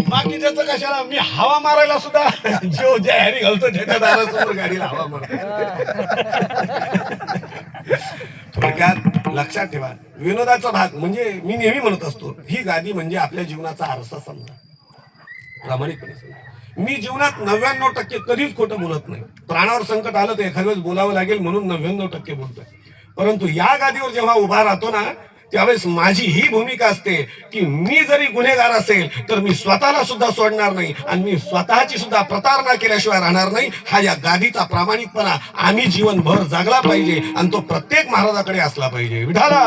बाकी त्याचं कशाला, मी हवा मारायला सुद्धा जो ज्या हॅरी घालतो त्याच्या दारासमोर गाडीला हवा मारतो. थोडक्यात लक्षात ठेवा, विनोदाचा भाग म्हणजे मी नेहमी म्हणत असतो, ही गादी म्हणजे आपल्या जीवनाचा आरसा समजा, प्रामाणिकपणे समजा. मी जीवनात 99% कधीच खोटं बोलत नाही. प्राणावर संकट आलं तर एखाद्या वेळेस बोलावं लागेल म्हणून 99% बोलतोय. परंतु या गादीवर जेव्हा उभा राहतो ना त्यावेळेस माझी ही भूमिका असते की मी जरी गुन्हेगार असेल तर मी स्वतःला सुद्धा सोडणार नाही आणि मी स्वतःची सुद्धा प्रतारणा केल्याशिवाय राहणार नाही. हा या गादीचा प्रामाणिकपणा आम्ही जीवनभर जागला पाहिजे आणि तो प्रत्येक महाराजाकडे असला पाहिजे. विठाला